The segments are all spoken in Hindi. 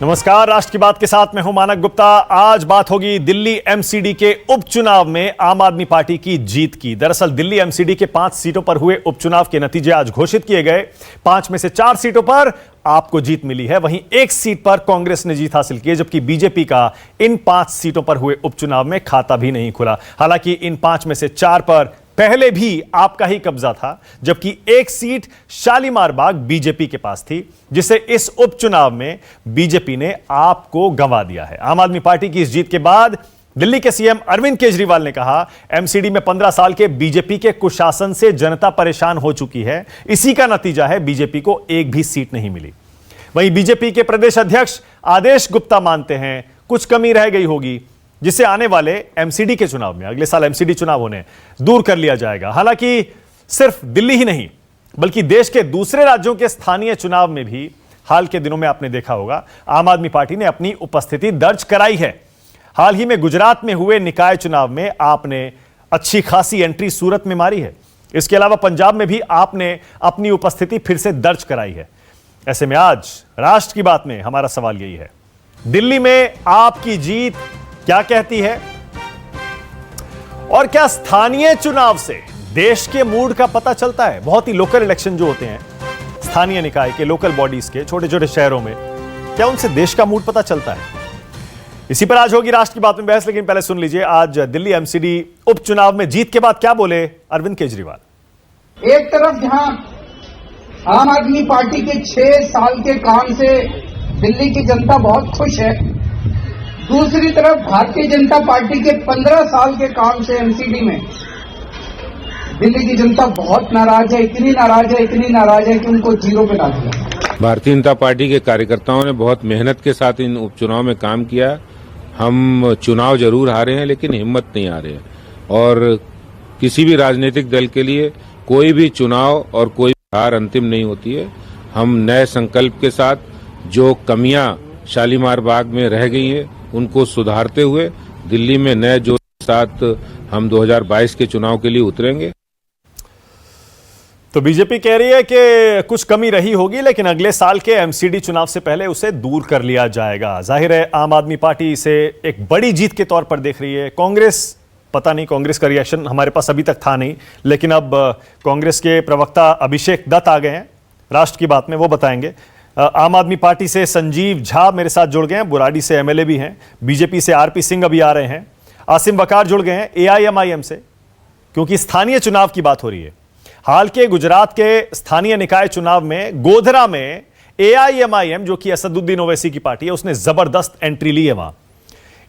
नमस्कार, राष्ट्र की बात के साथ मैं हूं मानक गुप्ता। आज बात होगी दिल्ली एमसीडी के उपचुनाव में आम आदमी पार्टी की जीत की। दरअसल दिल्ली एमसीडी के 5 सीटों पर हुए उपचुनाव के नतीजे आज घोषित किए गए। 5 में से 4 सीटों पर आपको जीत मिली है, वहीं 1 सीट पर कांग्रेस ने जीत हासिल की है, जबकि बीजेपी का इन 5 सीटों पर हुए उपचुनाव में खाता भी नहीं खुला। हालांकि इन 5 में से 4 पर पहले भी आपका ही कब्जा था, जबकि 1 सीट शालीमार बाग बीजेपी के पास थी, जिसे इस उपचुनाव में बीजेपी ने आपको गंवा दिया है। आम आदमी पार्टी की इस जीत के बाद दिल्ली के सीएम अरविंद केजरीवाल ने कहा, एमसीडी में 15 साल के बीजेपी के कुशासन से जनता परेशान हो चुकी है। इसी का नतीजा है बीजेपी को एक भी सीट नहीं मिली। वहीं बीजेपी के प्रदेश अध्यक्ष आदेश गुप्ता मानते हैं कुछ कमी रह गई होगी, जिसे आने वाले एमसीडी के चुनाव में, अगले साल एमसीडी चुनाव होने, दूर कर लिया जाएगा। हालांकि सिर्फ दिल्ली ही नहीं, बल्कि देश के दूसरे राज्यों के स्थानीय चुनाव में भी हाल के दिनों में आपने देखा होगा, आम आदमी पार्टी ने अपनी उपस्थिति दर्ज कराई है। हाल ही में गुजरात में हुए निकाय चुनाव में आपने अच्छी खासी एंट्री सूरत में मारी है। इसके अलावा पंजाब में भी आपने अपनी उपस्थिति फिर से दर्ज कराई है। ऐसे में आज राष्ट्र की बात में हमारा सवाल यही है, दिल्ली में आपकी जीत क्या कहती है, और क्या स्थानीय चुनाव से देश के मूड का पता चलता है? बहुत ही लोकल इलेक्शन जो होते हैं, स्थानीय निकाय के, लोकल बॉडीज के, छोटे छोटे शहरों में, क्या उनसे देश का मूड पता चलता है? इसी पर आज होगी राष्ट्र की बात में बहस, लेकिन पहले सुन लीजिए आज दिल्ली एमसीडी उपचुनाव में जीत के बाद क्या बोले अरविंद केजरीवाल। एक तरफ जहां आम आदमी पार्टी के 6 साल के काम से दिल्ली की जनता बहुत खुश है, दूसरी तरफ भारतीय जनता पार्टी के 15 साल के काम से एमसीडी में दिल्ली की जनता बहुत नाराज है। इतनी नाराज है कि उनको जीरो पे डाल दिया। भारतीय जनता पार्टी के कार्यकर्ताओं ने बहुत मेहनत के साथ इन उपचुनाव में काम किया। हम चुनाव जरूर हारे हैं, लेकिन हिम्मत नहीं हारे हैं। और किसी भी राजनीतिक दल के लिए कोई भी चुनाव और कोई हार अंतिम नहीं होती है। हम नए संकल्प के साथ जो कमियां शालीमार बाग में रह गई हैं, उनको सुधारते हुए दिल्ली में नए जोश के साथ हम 2022 के चुनाव के लिए उतरेंगे। तो बीजेपी कह रही है कि कुछ कमी रही होगी, लेकिन अगले साल के एमसीडी चुनाव से पहले उसे दूर कर लिया जाएगा। जाहिर है आम आदमी पार्टी इसे एक बड़ी जीत के तौर पर देख रही है। कांग्रेस, पता नहीं, कांग्रेस का रिएक्शन हमारे पास अभी तक था नहीं, लेकिन अब कांग्रेस के प्रवक्ता अभिषेक दत्त आ गए हैं राष्ट्र की बात में, वो बताएंगे। आम आदमी पार्टी से संजीव झा मेरे साथ जुड़ गए हैं, बुराड़ी से एमएलए भी हैं। बीजेपी से आरपी सिंह अभी आ रहे हैं। आसिम वकार जुड़ गए हैं एआईएमआईएम से, क्योंकि स्थानीय चुनाव की बात हो रही है। हाल के गुजरात के स्थानीय निकाय चुनाव में गोधरा में एआईएमआईएम, जो कि असदुद्दीन ओवैसी की पार्टी है, उसने जबरदस्त एंट्री ली है वहां।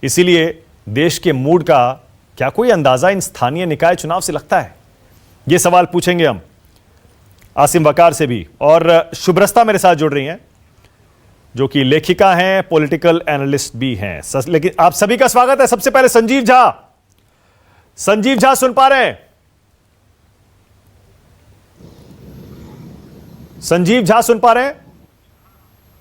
इसीलिए देश के मूड का क्या कोई अंदाजा इन स्थानीय निकाय चुनाव से लगता है? यह सवाल पूछेंगे हम आसिम वकार से भी। और शुभ्रस्ता मेरे साथ जुड़ रही हैं, जो कि लेखिका हैं, पॉलिटिकल एनालिस्ट भी हैं। लेकिन आप सभी का स्वागत है। सबसे पहले संजीव झा सुन पा रहे हैं? संजीव झा सुन पा रहे हैं?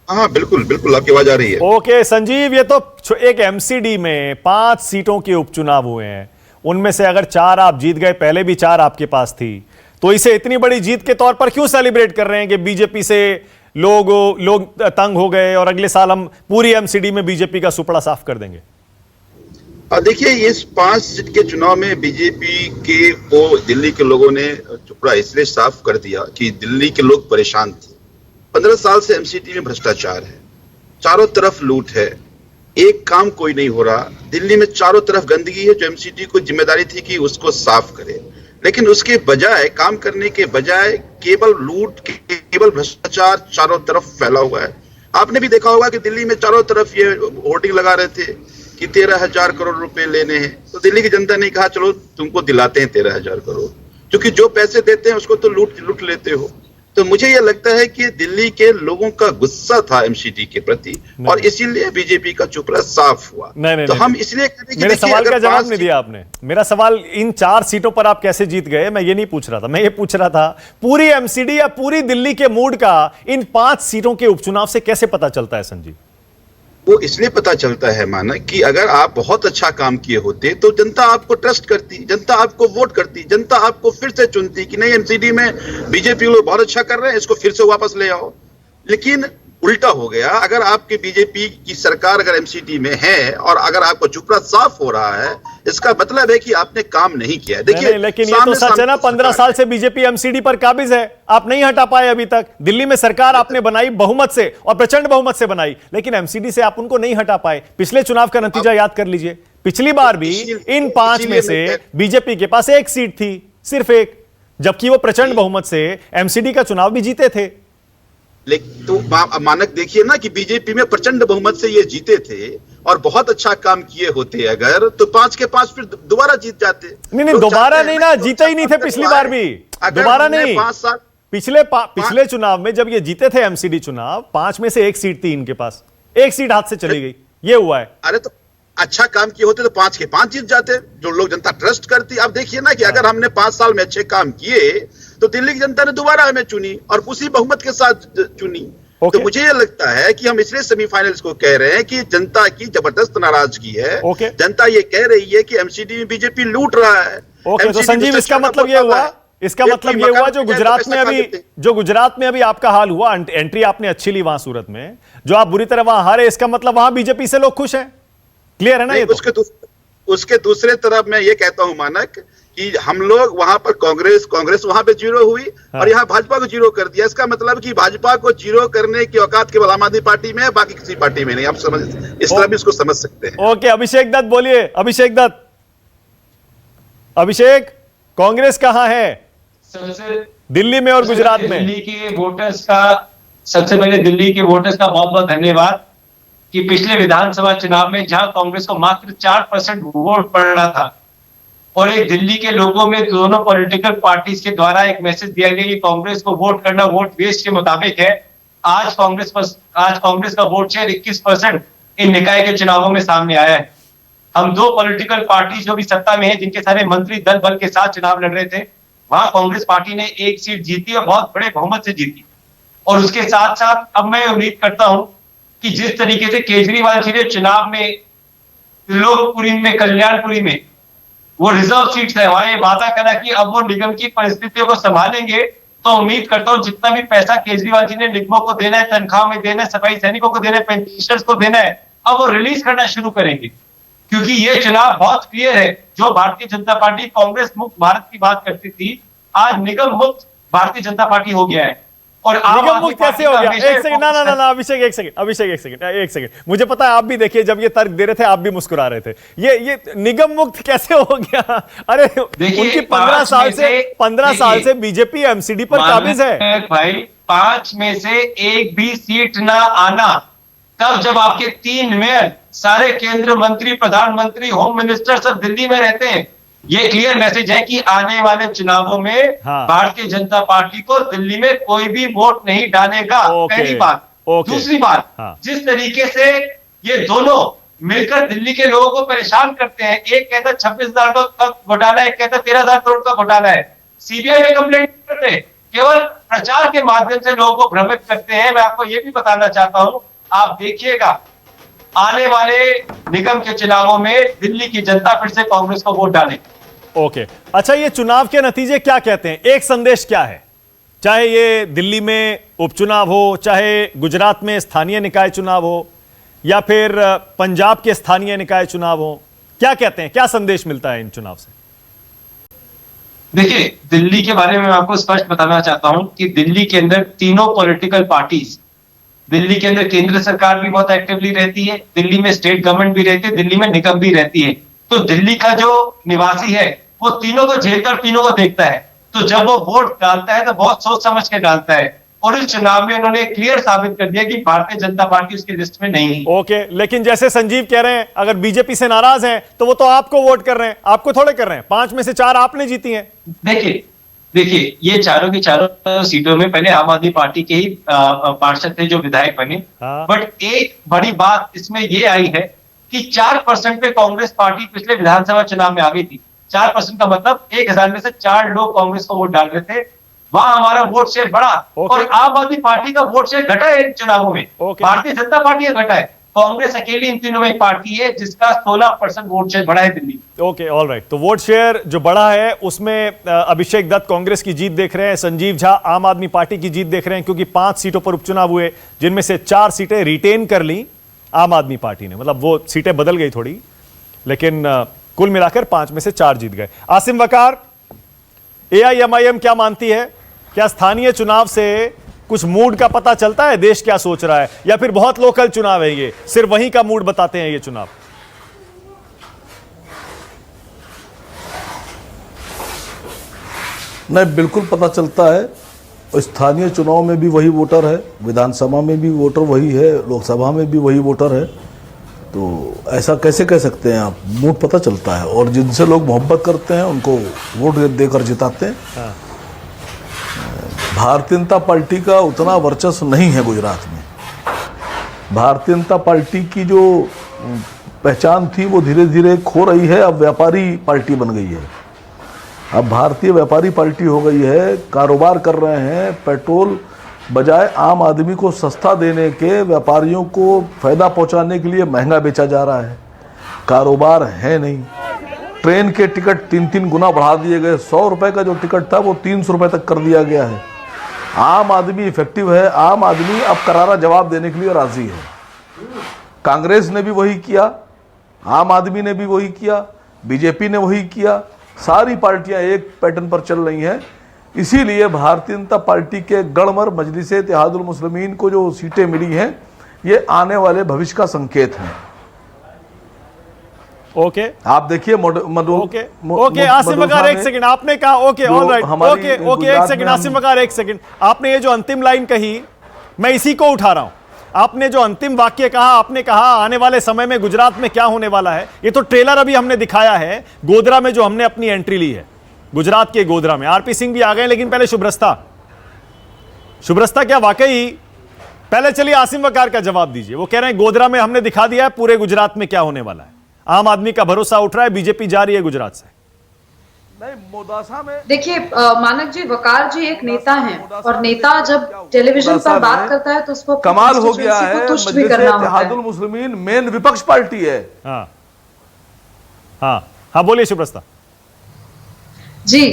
हाँ, बिल्कुल आपकी आवाज आ रही है। ओके संजीव, ये तो एक एमसीडी में 5 सीटों के उपचुनाव हुए हैं, उनमें से अगर 4 आप जीत गए, पहले भी 4 आपके पास थी, तो इसे इतनी बड़ी जीत के तौर पर क्यों सेलिब्रेट कर रहे हैं कि बीजेपी से लोग तंग हो गए और अगले साल हम पूरी एमसीडी में बीजेपी का सुपड़ा साफ कर देंगे? देखिए, इस 5 सीट के चुनाव में बीजेपी के को दिल्ली के लोगों ने चुपड़ा इसलिए साफ कर दिया कि दिल्ली के लोग परेशान थे। 15 साल से एमसीडी में भ्रष्टाचार है, चारों तरफ लूट है, एक काम कोई नहीं हो रहा। दिल्ली में चारों तरफ गंदगी है, जो एमसीडी को जिम्मेदारी थी कि उसको साफ करे, लेकिन उसके बजाय, काम करने के बजाय केवल लूट, केवल भ्रष्टाचार चारों तरफ फैला हुआ है। आपने भी देखा होगा कि दिल्ली में चारों तरफ ये होर्डिंग लगा रहे थे कि 13,000 करोड़ रुपए लेने हैं, तो दिल्ली की जनता ने कहा चलो तुमको दिलाते हैं 13,000 करोड़, क्योंकि जो पैसे देते हैं उसको तो लूट लेते हो। तो मुझे यह लगता है कि दिल्ली के लोगों का गुस्सा था एमसीडी के प्रति, और इसीलिए बीजेपी का चुपड़ा साफ हुआ। तो हम इसलिए मेरे सवाल का जवाब नहीं दिया आपने। मेरा सवाल, इन 4 सीटों पर आप कैसे जीत गए, मैं ये नहीं पूछ रहा था। मैं ये पूछ रहा था पूरी एमसीडी या पूरी दिल्ली के मूड का इन 5 सीटों के उपचुनाव से कैसे पता चलता है संजीव? वो इसलिए पता चलता है माना कि अगर आप बहुत अच्छा काम किए होते तो जनता आपको ट्रस्ट करती, जनता आपको वोट करती, जनता आपको फिर से चुनती कि नहीं, एमसीडी में बीजेपी लोग बहुत अच्छा कर रहे हैं, इसको फिर से वापस ले आओ। लेकिन उल्टा हो गया। अगर आपके बीजेपी की सरकार अगर एमसीडी में है और अगर आपको चुपड़ा साफ हो रहा है, इसका मतलब है कि आपने काम नहीं किया है। देखिए, लेकिन ये तो सच है ना, 15 साल से बीजेपी एमसीडी पर काबिज है, आप नहीं हटा पाए अभी तक। दिल्ली में सरकार आपने बनाई बहुमत से और प्रचंड बहुमत से बनाई, लेकिन एमसीडी से आप उनको नहीं हटा पाए। पिछले चुनाव का नतीजा याद कर लीजिए, पिछली बार भी इन 5 में से बीजेपी के पास 1 सीट थी, सिर्फ 1, जबकि वो प्रचंड बहुमत से एमसीडी का चुनाव भी जीते थे। लेकिन तो मानक देखिए ना कि बीजेपी में प्रचंड बहुमत से ये जीते थे और बहुत अच्छा काम किए होते अगर तो 5 के 5 फिर दोबारा जीत जाते। नहीं, दोबारा नहीं ना, जीते ही नहीं थे पिछली बार भी, दोबारा नहीं। 5 साल पिछले चुनाव में जब ये जीते थे एमसीडी चुनाव, 5 में से 1 सीट थी इनके पास, 1 सीट हाथ से चली गई, ये हुआ है। अरे तो अच्छा काम किए होते तो 5 के 5 जीत जाते, जो लोग जनता ट्रस्ट करती। अब देखिए ना कि अगर हमने 5 साल में अच्छे काम किए तो दिल्ली की जनता ने दोबारा हमें चुनी और उसी बहुमत के साथ चुनी। तो मुझे ये लगता है कि हम इसलिए सेमीफाइनल्स को कह रहे हैं कि जनता की जबरदस्त नाराजगी है। जनता ये कह रही है कि एमसीडी में बीजेपी लूट रहा है। तो संजीव, इसका मतलब ये हुआ, जो गुजरात में अभी आपका हाल हुआ, एंट्री आपने अच्छी ली वहां सूरत में, जो आप बुरी तरह वहां हारे, इसका मतलब वहां बीजेपी से लोग खुश हैं, क्लियर है ना ये तो? उसके दूसरे तरफ मैं ये कहता हूं मानक कि हम लोग वहां पर कांग्रेस वहां पे 0 हुई और यहाँ भाजपा को 0 कर दिया। इसका मतलब कि भाजपा को 0 करने की औकात केवल आम आदमी पार्टी में है, बाकी किसी पार्टी में नहीं। आप समझ, इस तरह भी इसको समझ सकते हैं। ओके, अभिषेक दत्त बोलिए। अभिषेक, कांग्रेस कहां है दिल्ली में और गुजरात में? दिल्ली के वोटर्स का, सबसे पहले दिल्ली के वोटर्स का बहुत बहुत धन्यवाद कि पिछले विधानसभा चुनाव में जहां कांग्रेस को मात्र 4% वोट पड़ रहा था और एक दिल्ली के लोगों में दोनों पॉलिटिकल पार्टीज के द्वारा एक मैसेज दिया गया कि कांग्रेस को वोट करना वोट वेस्ट के मुताबिक है। आज कांग्रेस का वोट शेयर 21% इन निकाय के चुनावों में सामने आया है। हम 2 पॉलिटिकल पार्टी जो भी सत्ता में है, जिनके सारे मंत्री दल बल के साथ चुनाव लड़ रहे थे, वहां कांग्रेस पार्टी ने 1 सीट जीती और बहुत बड़े बहुमत से जीती। और उसके साथ साथ अब मैं उम्मीद करता हूं कि जिस तरीके से केजरीवाल जी ने चुनाव में लोकपुरी में, कल्याणपुरी में वो रिजर्व सीट्स है, वहां ये वादा करा कि अब वो निगम की परिस्थितियों को संभालेंगे। तो उम्मीद करता हूं जितना भी पैसा केजरीवाल जी ने निगमों को देना है, तनख्वाह में देना है, सफाई सैनिकों को देना है, पेंशनर्स को देना है, अब वो रिलीज करना शुरू करेंगे। क्योंकि ये चुनाव बहुत क्लियर है, जो भारतीय जनता पार्टी कांग्रेस मुक्त भारत की बात करती थी, आज निगम मुक्त भारतीय जनता पार्टी हो गया है। और निगम मुक्त कैसे हो गया? एक सेकंड, ना अभिषेक, एक सेकंड, मुझे पता है आप भी, देखिए जब ये तर्क दे रहे थे आप भी मुस्कुरा रहे थे। ये निगम मुक्त कैसे हो गया? अरे उनकी 15 साल से बीजेपी एमसीडी पर काबिज है भाई। 5 में से 1 भी सीट ना आना, तब जब आपके 3 मेयर, सारे केंद्र मंत्री, प्रधानमंत्री, होम मिनिस्टर सब दिल्ली में रहते हैं। ये क्लियर मैसेज है कि आने वाले चुनावों में भारतीय जनता पार्टी को दिल्ली में कोई भी वोट नहीं डालेगा। पहली बात। दूसरी बात, जिस तरीके से ये दोनों मिलकर दिल्ली के लोगों को परेशान करते हैं, एक कहता 26,000 का घोटाला है, एक कहता 13,000 करोड़ का घोटाला है, सीबीआई में कंप्लेंट करते हैं, केवल प्रचार के माध्यम से लोगों को भ्रमित करते हैं। मैं आपको ये भी बताना चाहता हूं, आप देखिएगा आने वाले निगम के चुनावों में दिल्ली की जनता फिर से कांग्रेस को वोट डाले। ओके, अच्छा, ये चुनाव के नतीजे क्या कहते हैं? एक संदेश क्या है? चाहे ये दिल्ली में उपचुनाव हो, चाहे गुजरात में स्थानीय निकाय चुनाव हो, या फिर पंजाब के स्थानीय निकाय चुनाव हो, क्या कहते हैं, क्या संदेश मिलता है इन चुनाव से? देखिए, दिल्ली के बारे में मैं आपको स्पष्ट बताना चाहता हूं कि दिल्ली के अंदर तीनों पॉलिटिकल पार्टीज, दिल्ली के अंदर केंद्र सरकार भी बहुत एक्टिवली रहती है, दिल्ली में स्टेट गवर्नमेंट भी रहती है, दिल्ली में निगम भी रहती है। तो दिल्ली का जो निवासी है वो तीनों को झेलकर तीनों को देखता है। तो जब वो वोट डालता है तो बहुत सोच समझ के डालता है। और इस चुनाव में उन्होंने क्लियर साबित कर दिया कि भारतीय जनता पार्टी उसकी लिस्ट में नहीं है। ओके, लेकिन जैसे संजीव कह रहे हैं, अगर बीजेपी से नाराज हैं तो वो तो आपको वोट कर रहे हैं, आपको थोड़े कर रहे हैं। 5 में से 4 आपने जीती हैं। देखिए, ये चारों की चारों सीटों में पहले आम आदमी पार्टी के ही पार्षद थे जो विधायक बने। बट एक बड़ी बात इसमें ये आई है कि 4% पे कांग्रेस पार्टी पिछले विधानसभा चुनाव में आ गई थी। 4% का मतलब 1000 में से 4 लोग कांग्रेस को वोट डाल रहे थे। वहां हमारा वोट शेयर बढ़ा और आम आदमी पार्टी का वोट शेयर घटा है इन चुनावों में। भारतीय जनता पार्टी का घटा है। कांग्रेस अकेली इन तीनों में एक पार्टी है जिसका 16% वोट शेयर बढ़ा है दिल्ली। Okay, all right. तो वोट शेयर जो बढ़ा है उसमें अभिषेक दत्त कांग्रेस की जीत देख रहे हैं, संजीव झा आम आदमी पार्टी की जीत देख रहे हैं, क्योंकि 5 सीटों पर उपचुनाव हुए जिनमें से 4 सीटें रिटेन कर ली आम आदमी पार्टी ने, मतलब वो सीटें बदल गई थोड़ी, लेकिन कुल मिलाकर 5 में से 4 जीत गए। आसिम वकार, एआईएमआईएम क्या मानती है? क्या स्थानीय चुनाव से कुछ मूड का पता चलता है, देश क्या सोच रहा है, या फिर बहुत लोकल चुनाव है, ये सिर्फ वहीं का मूड बताते हैं ये चुनाव? नहीं, बिल्कुल पता चलता है। स्थानीय चुनाव में भी वही वोटर है, विधानसभा में भी वोटर वही है, लोकसभा में भी वही वोटर है, तो ऐसा कैसे कह सकते हैं आप? मूड पता चलता है, और जिनसे लोग मोहब्बत करते हैं उनको वोट देकर जिताते हैं। हाँ। भारतीय जनता पार्टी का उतना वर्चस्व नहीं है गुजरात में। भारतीय जनता पार्टी की जो पहचान थी वो धीरे धीरे खो रही है, अब व्यापारी पार्टी बन गई है। अब भारतीय व्यापारी पार्टी हो गई है, कारोबार कर रहे हैं, पेट्रोल बजाय आम आदमी को सस्ता देने के व्यापारियों को फायदा पहुंचाने के लिए महंगा बेचा जा रहा है। कारोबार है नहीं। ट्रेन के टिकट 3-3 गुना बढ़ा दिए गए, 100 रुपए का जो टिकट था वो 300 रुपए तक कर दिया गया है। आम आदमी इफेक्टिव है, आम आदमी अब करारा जवाब देने के लिए राजी है। कांग्रेस ने भी वही किया, आम आदमी ने भी वही किया, बीजेपी ने वही किया, सारी पार्टियां एक पैटर्न पर चल रही हैं। इसीलिए भारतीय जनता पार्टी के गढ़मर मजलिस इत्तेहादुल मुस्लिमीन को जो सीटें मिली हैं, ये आने वाले भविष्य का संकेत है। ओके, आप देखिए ओके आसिम वकार, एक सेकंड, आपने कहा ओके, ऑल राइट, ओके एक सेकंड आसिम वकार, एक सेकंड। आपने ये जो अंतिम लाइन कही, मैं इसी को उठा रहा हूं। आपने जो अंतिम वाक्य कहा, आपने कहा आने वाले समय में गुजरात में क्या होने वाला है। ये तो ट्रेलर अभी हमने दिखाया है गोधरा में, जो हमने अपनी एंट्री ली है गुजरात के गोधरा में। आरपी सिंह भी आ गए, लेकिन पहले शुभ्रस्ता क्या वाकई, पहले चलिए आसिम वकार का जवाब दीजिए। वो कह रहे हैं गोधरा में हमने दिखा दिया है पूरे गुजरात में क्या होने वाला है, आम आदमी का भरोसा उठ रहा है, बीजेपी जा रही है गुजरात से। नहीं, मोदासा में देखिए मानक जी, वकार जी एक नेता हैं, और नेता जब टेलीविजन पर बात करता है तो उसको कमाल हो गया है। तुष्ट भी करना होता है। इत्तेहादुल मुस्लिमीन मेन विपक्ष पार्टी है। हाँ हाँ हाँ, बोलिए शुभ्रस्ता जी।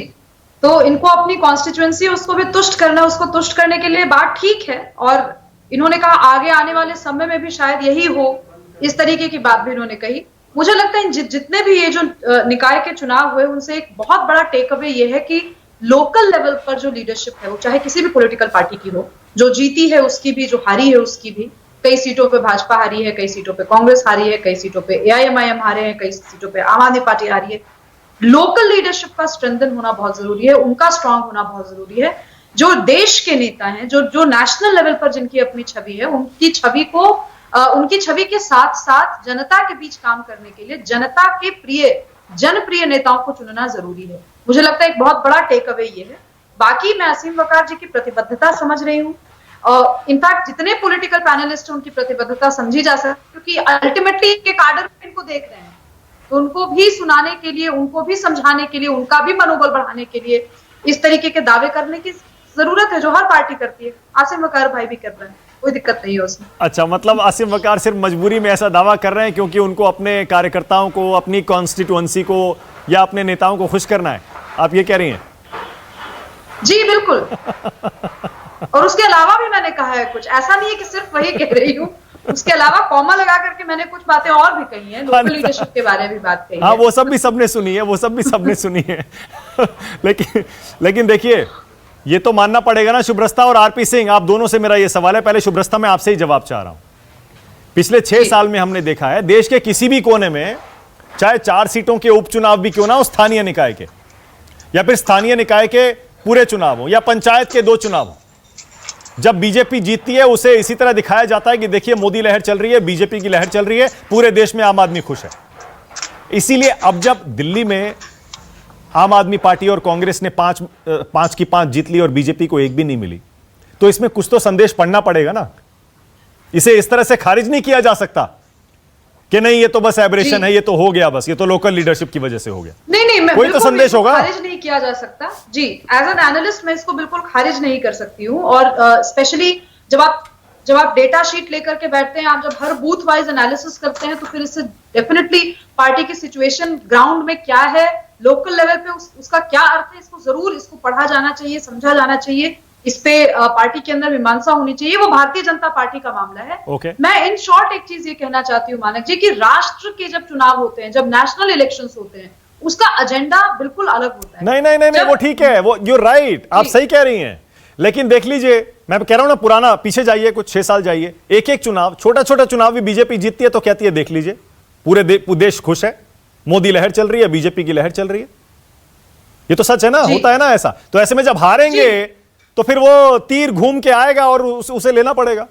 तो इनको अपनी कॉन्स्टिट्यूएंसी उसको भी तुष्ट करना, उसको तुष्ट करने के लिए बात ठीक है, और इन्होंने कहा आगे आने वाले समय में भी शायद यही हो, इस तरीके की बात भी इन्होंने कही। मुझे लगता है जितने भी ये जो निकाय के चुनाव हुए, उनसे एक बहुत बड़ा टेक अवे ये है कि लोकल लेवल पर जो लीडरशिप है, वो चाहे किसी भी पॉलिटिकल पार्टी की हो, जो जीती है उसकी भी, जो हारी है उसकी भी। कई सीटों पे भाजपा हारी है, कई सीटों पे कांग्रेस हारी है, कई सीटों पे एआईएमआईएम हारे हैं, कई सीटों पे आम आदमी पार्टी हारी है। लोकल लीडरशिप का स्ट्रेंथन होना बहुत जरूरी है, उनका स्ट्रांग होना बहुत जरूरी है। जो देश के नेता हैं, जो नेशनल लेवल पर जिनकी अपनी छवि है, उनकी छवि के साथ साथ जनता के बीच काम करने के लिए जनता के जनप्रिय नेताओं को चुनना जरूरी है। मुझे लगता है एक बहुत बड़ा टेक अवे ये है। बाकी मैं असीम वकार जी की प्रतिबद्धता समझ रही हूँ, और इनफैक्ट जितने पॉलिटिकल पैनलिस्ट हैं उनकी प्रतिबद्धता समझी जा सकती है, क्योंकि अल्टीमेटली के काडर इनको देख रहे हैं, तो उनको भी सुनाने के लिए, उनको भी समझाने के लिए, उनका भी मनोबल बढ़ाने के लिए इस तरीके के दावे करने की जरूरत है, जो हर पार्टी करती है। आसिम वकार भाई भी कर रहे हैं, कोई दिक्कत नहीं है उसमें। अच्छा, मतलब आसिम वकार सिर्फ मजबूरी में ऐसा दावा कर रहे हैं क्योंकि उनको अपने कार्यकर्ताओं को, अपनी कॉन्स्टिट्यूएंसी को या अपने नेताओं को खुश करना है, आप ये कह रही हैं? जी बिल्कुल। और उसके अलावा भी मैंने कहा है कुछ, ऐसा नहीं है कि सिर्फ वही कह रही हूँ, उसके अलावा कॉमा लगा करके मैंने कुछ बातें और भी कही हैं, लोकल लीडरशिप के बारे में भी बात कही है। हाँ, वो सब भी सबने सुनी है, वो सब भी सबने सुनी है। लेकिन देखिए, ये तो मानना पड़ेगा ना, शुभ्रस्ता और आरपी सिंह, आप दोनों से मेरा ये सवाल है। पहले शुभ्रस्ता, मैं आपसे ही जवाब चाह रहा हूं। पिछले 6 साल में हमने देखा है देश के किसी भी कोने में, चाहे 4 सीटों के उपचुनाव भी क्यों ना हो, स्थानीय निकाय के, या फिर स्थानीय निकाय के पूरे चुनाव हो, या पंचायत के 2 चुनाव हो, जब बीजेपी जीतती है उसे इसी तरह दिखाया जाता है कि देखिए मोदी लहर चल रही है, बीजेपी की लहर चल रही है, पूरे देश में आम आदमी खुश है। इसीलिए अब जब दिल्ली में आम आदमी पार्टी और कांग्रेस ने 5 की 5 जीत ली और बीजेपी को 1 भी नहीं मिली, तो इसमें कुछ तो संदेश पढ़ना पड़ेगा ना। इसे इस तरह से खारिज नहीं किया जा सकता कि नहीं ये तो बस एबरेशन है, ये तो हो गया, बस ये तो लोकल लीडरशिप की वजह से हो गया। नहीं, मैं कोई तो संदेश होगा, खारिज नहीं किया जा सकता जी। एज एन एनालिस्ट मैं इसको बिल्कुल खारिज नहीं कर सकती हूँ, और स्पेशली जब आप डेटा शीट लेकर के बैठते हैं, आप जब हर बूथ वाइज एनालिसिस करते हैं, तो फिर इससे डेफिनेटली पार्टी की सिचुएशन ग्राउंड में क्या है, लोकल लेवल पे उसका क्या अर्थ है, इसको पढ़ा जाना चाहिए, समझा जाना चाहिए। इस पे पार्टी के अंदर मीमांसा होनी चाहिए। वो भारतीय जनता पार्टी का मामला है। Okay. मैं इन शॉर्ट एक चीज ये कहना चाहती हूँ मानक जी, कि राष्ट्र के जब चुनाव होते हैं, जब नेशनल इलेक्शंस होते हैं, उसका एजेंडा बिल्कुल अलग होता है। नहीं, वो ठीक है, वो यू राइट, आप सही कह रही हैं। लेकिन देख लीजिए, मैं कह रहा हूं ना, पुराना पीछे जाइए, कुछ 6 साल जाइए, एक एक चुनाव, छोटा छोटा चुनाव भी बीजेपी जीतती है तो कहती है देख लीजिए पूरे देश खुश है, मोदी लहर चल रही है, बीजेपी की लहर चल रही है। ये तो सच है ना, होता है ना ऐसा। तो ऐसे में जब हारेंगे तो फिर वो तीर घूम के आएगा और उसे लेना पड़ेगा।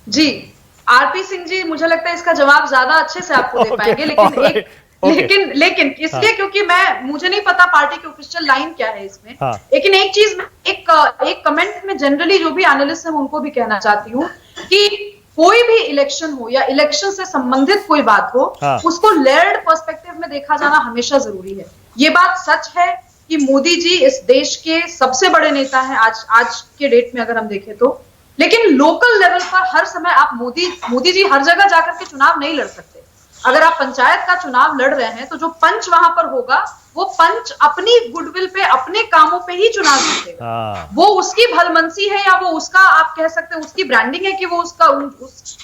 जी, आरपी सिंह जी, मुझे लगता है इसका जवाब ज्यादा अच्छे से आपको दे पाएंगे। लेकिन इसलिए क्योंकि मुझे नहीं पता पार्टी की ऑफिशियल लाइन क्या है इसमें। लेकिन एक चीज, एक कमेंट में जनरली जो भी एनालिस्ट है उनको भी कहना चाहती हूँ कि कोई भी इलेक्शन हो या इलेक्शन से संबंधित कोई बात हो, उसको लेयर्ड पर्सपेक्टिव में देखा जाना हमेशा जरूरी है। ये बात सच है कि मोदी जी इस देश के सबसे बड़े नेता हैं आज के डेट में अगर हम देखें तो। लेकिन लोकल लेवल पर हर समय आप मोदी जी हर जगह जाकर के चुनाव नहीं लड़ सकते। अगर आप पंचायत का चुनाव लड़ रहे हैं तो जो पंच वहां पर होगा, वो पंच अपनी गुडविल पे, अपने कामों पे ही चुनाव जीतेगा। वो उसकी भलमनसी है या वो उसका, आप कह सकते हैं उसकी ब्रांडिंग है कि वो उस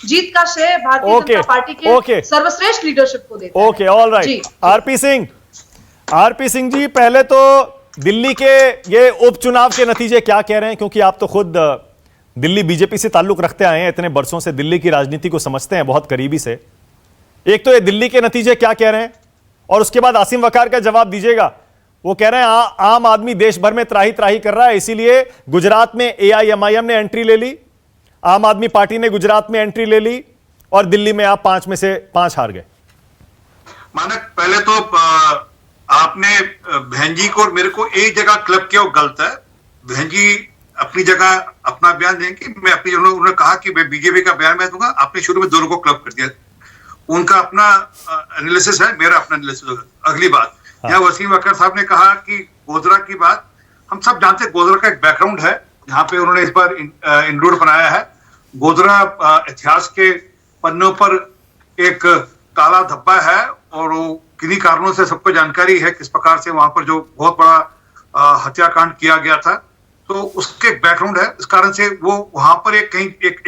जीत का श्रेय भारतीय जनता पार्टी के सर्वश्रेष्ठ लीडरशिप को देता है। Okay, all right. RP Singh ji, पहले तो दिल्ली के ये उपचुनाव के नतीजे क्या कह रहे हैं, क्योंकि आप तो खुद दिल्ली बीजेपी से ताल्लुक रखते आए हैं, इतने बरसों से दिल्ली की राजनीति को समझते हैं बहुत करीबी से। एक तो ये दिल्ली के नतीजे क्या कह रहे हैं, और उसके बाद आसिम वकार का जवाब दीजिएगा। वो कह रहे हैं आम आदमी देश भर में त्राही त्राही कर रहा है, इसीलिए गुजरात में AIMIM ने एंट्री ले ली, आम आदमी पार्टी ने गुजरात में एंट्री ले ली, और दिल्ली में आप 5 में से 5 हार गए। मानक, पहले तो आपने बहन जी को और मेरे को एक जगह क्लब किया, वो गलत है। बहन जी अपनी जगह अपना बयान देंगे, मैं अपनी, उन्होंने कहा कि मैं बीजेपी का बयान मैं दूंगा, आपने शुरू में दोनों को क्लब कर दिया। उनका अपना एनालिसिस है, मेरा अपना एनालिसिस होगा। अगली बात, यहाँ वसीम अख्तर साहब ने कहा कि गोधरा की बात, हम सब जानते हैं गोधरा का एक बैकग्राउंड है जहाँ पे उन्होंने इस बार इंक्लूड बनाया है। गोधरा इतिहास के पन्नों पर एक काला धब्बा है, और वो किन्हीं कारणों से सबको जानकारी है किस प्रकार से वहां पर जो बहुत बड़ा हत्याकांड किया गया था। तो उसके एक बैकग्राउंड है, इस कारण से वो वहां पर एक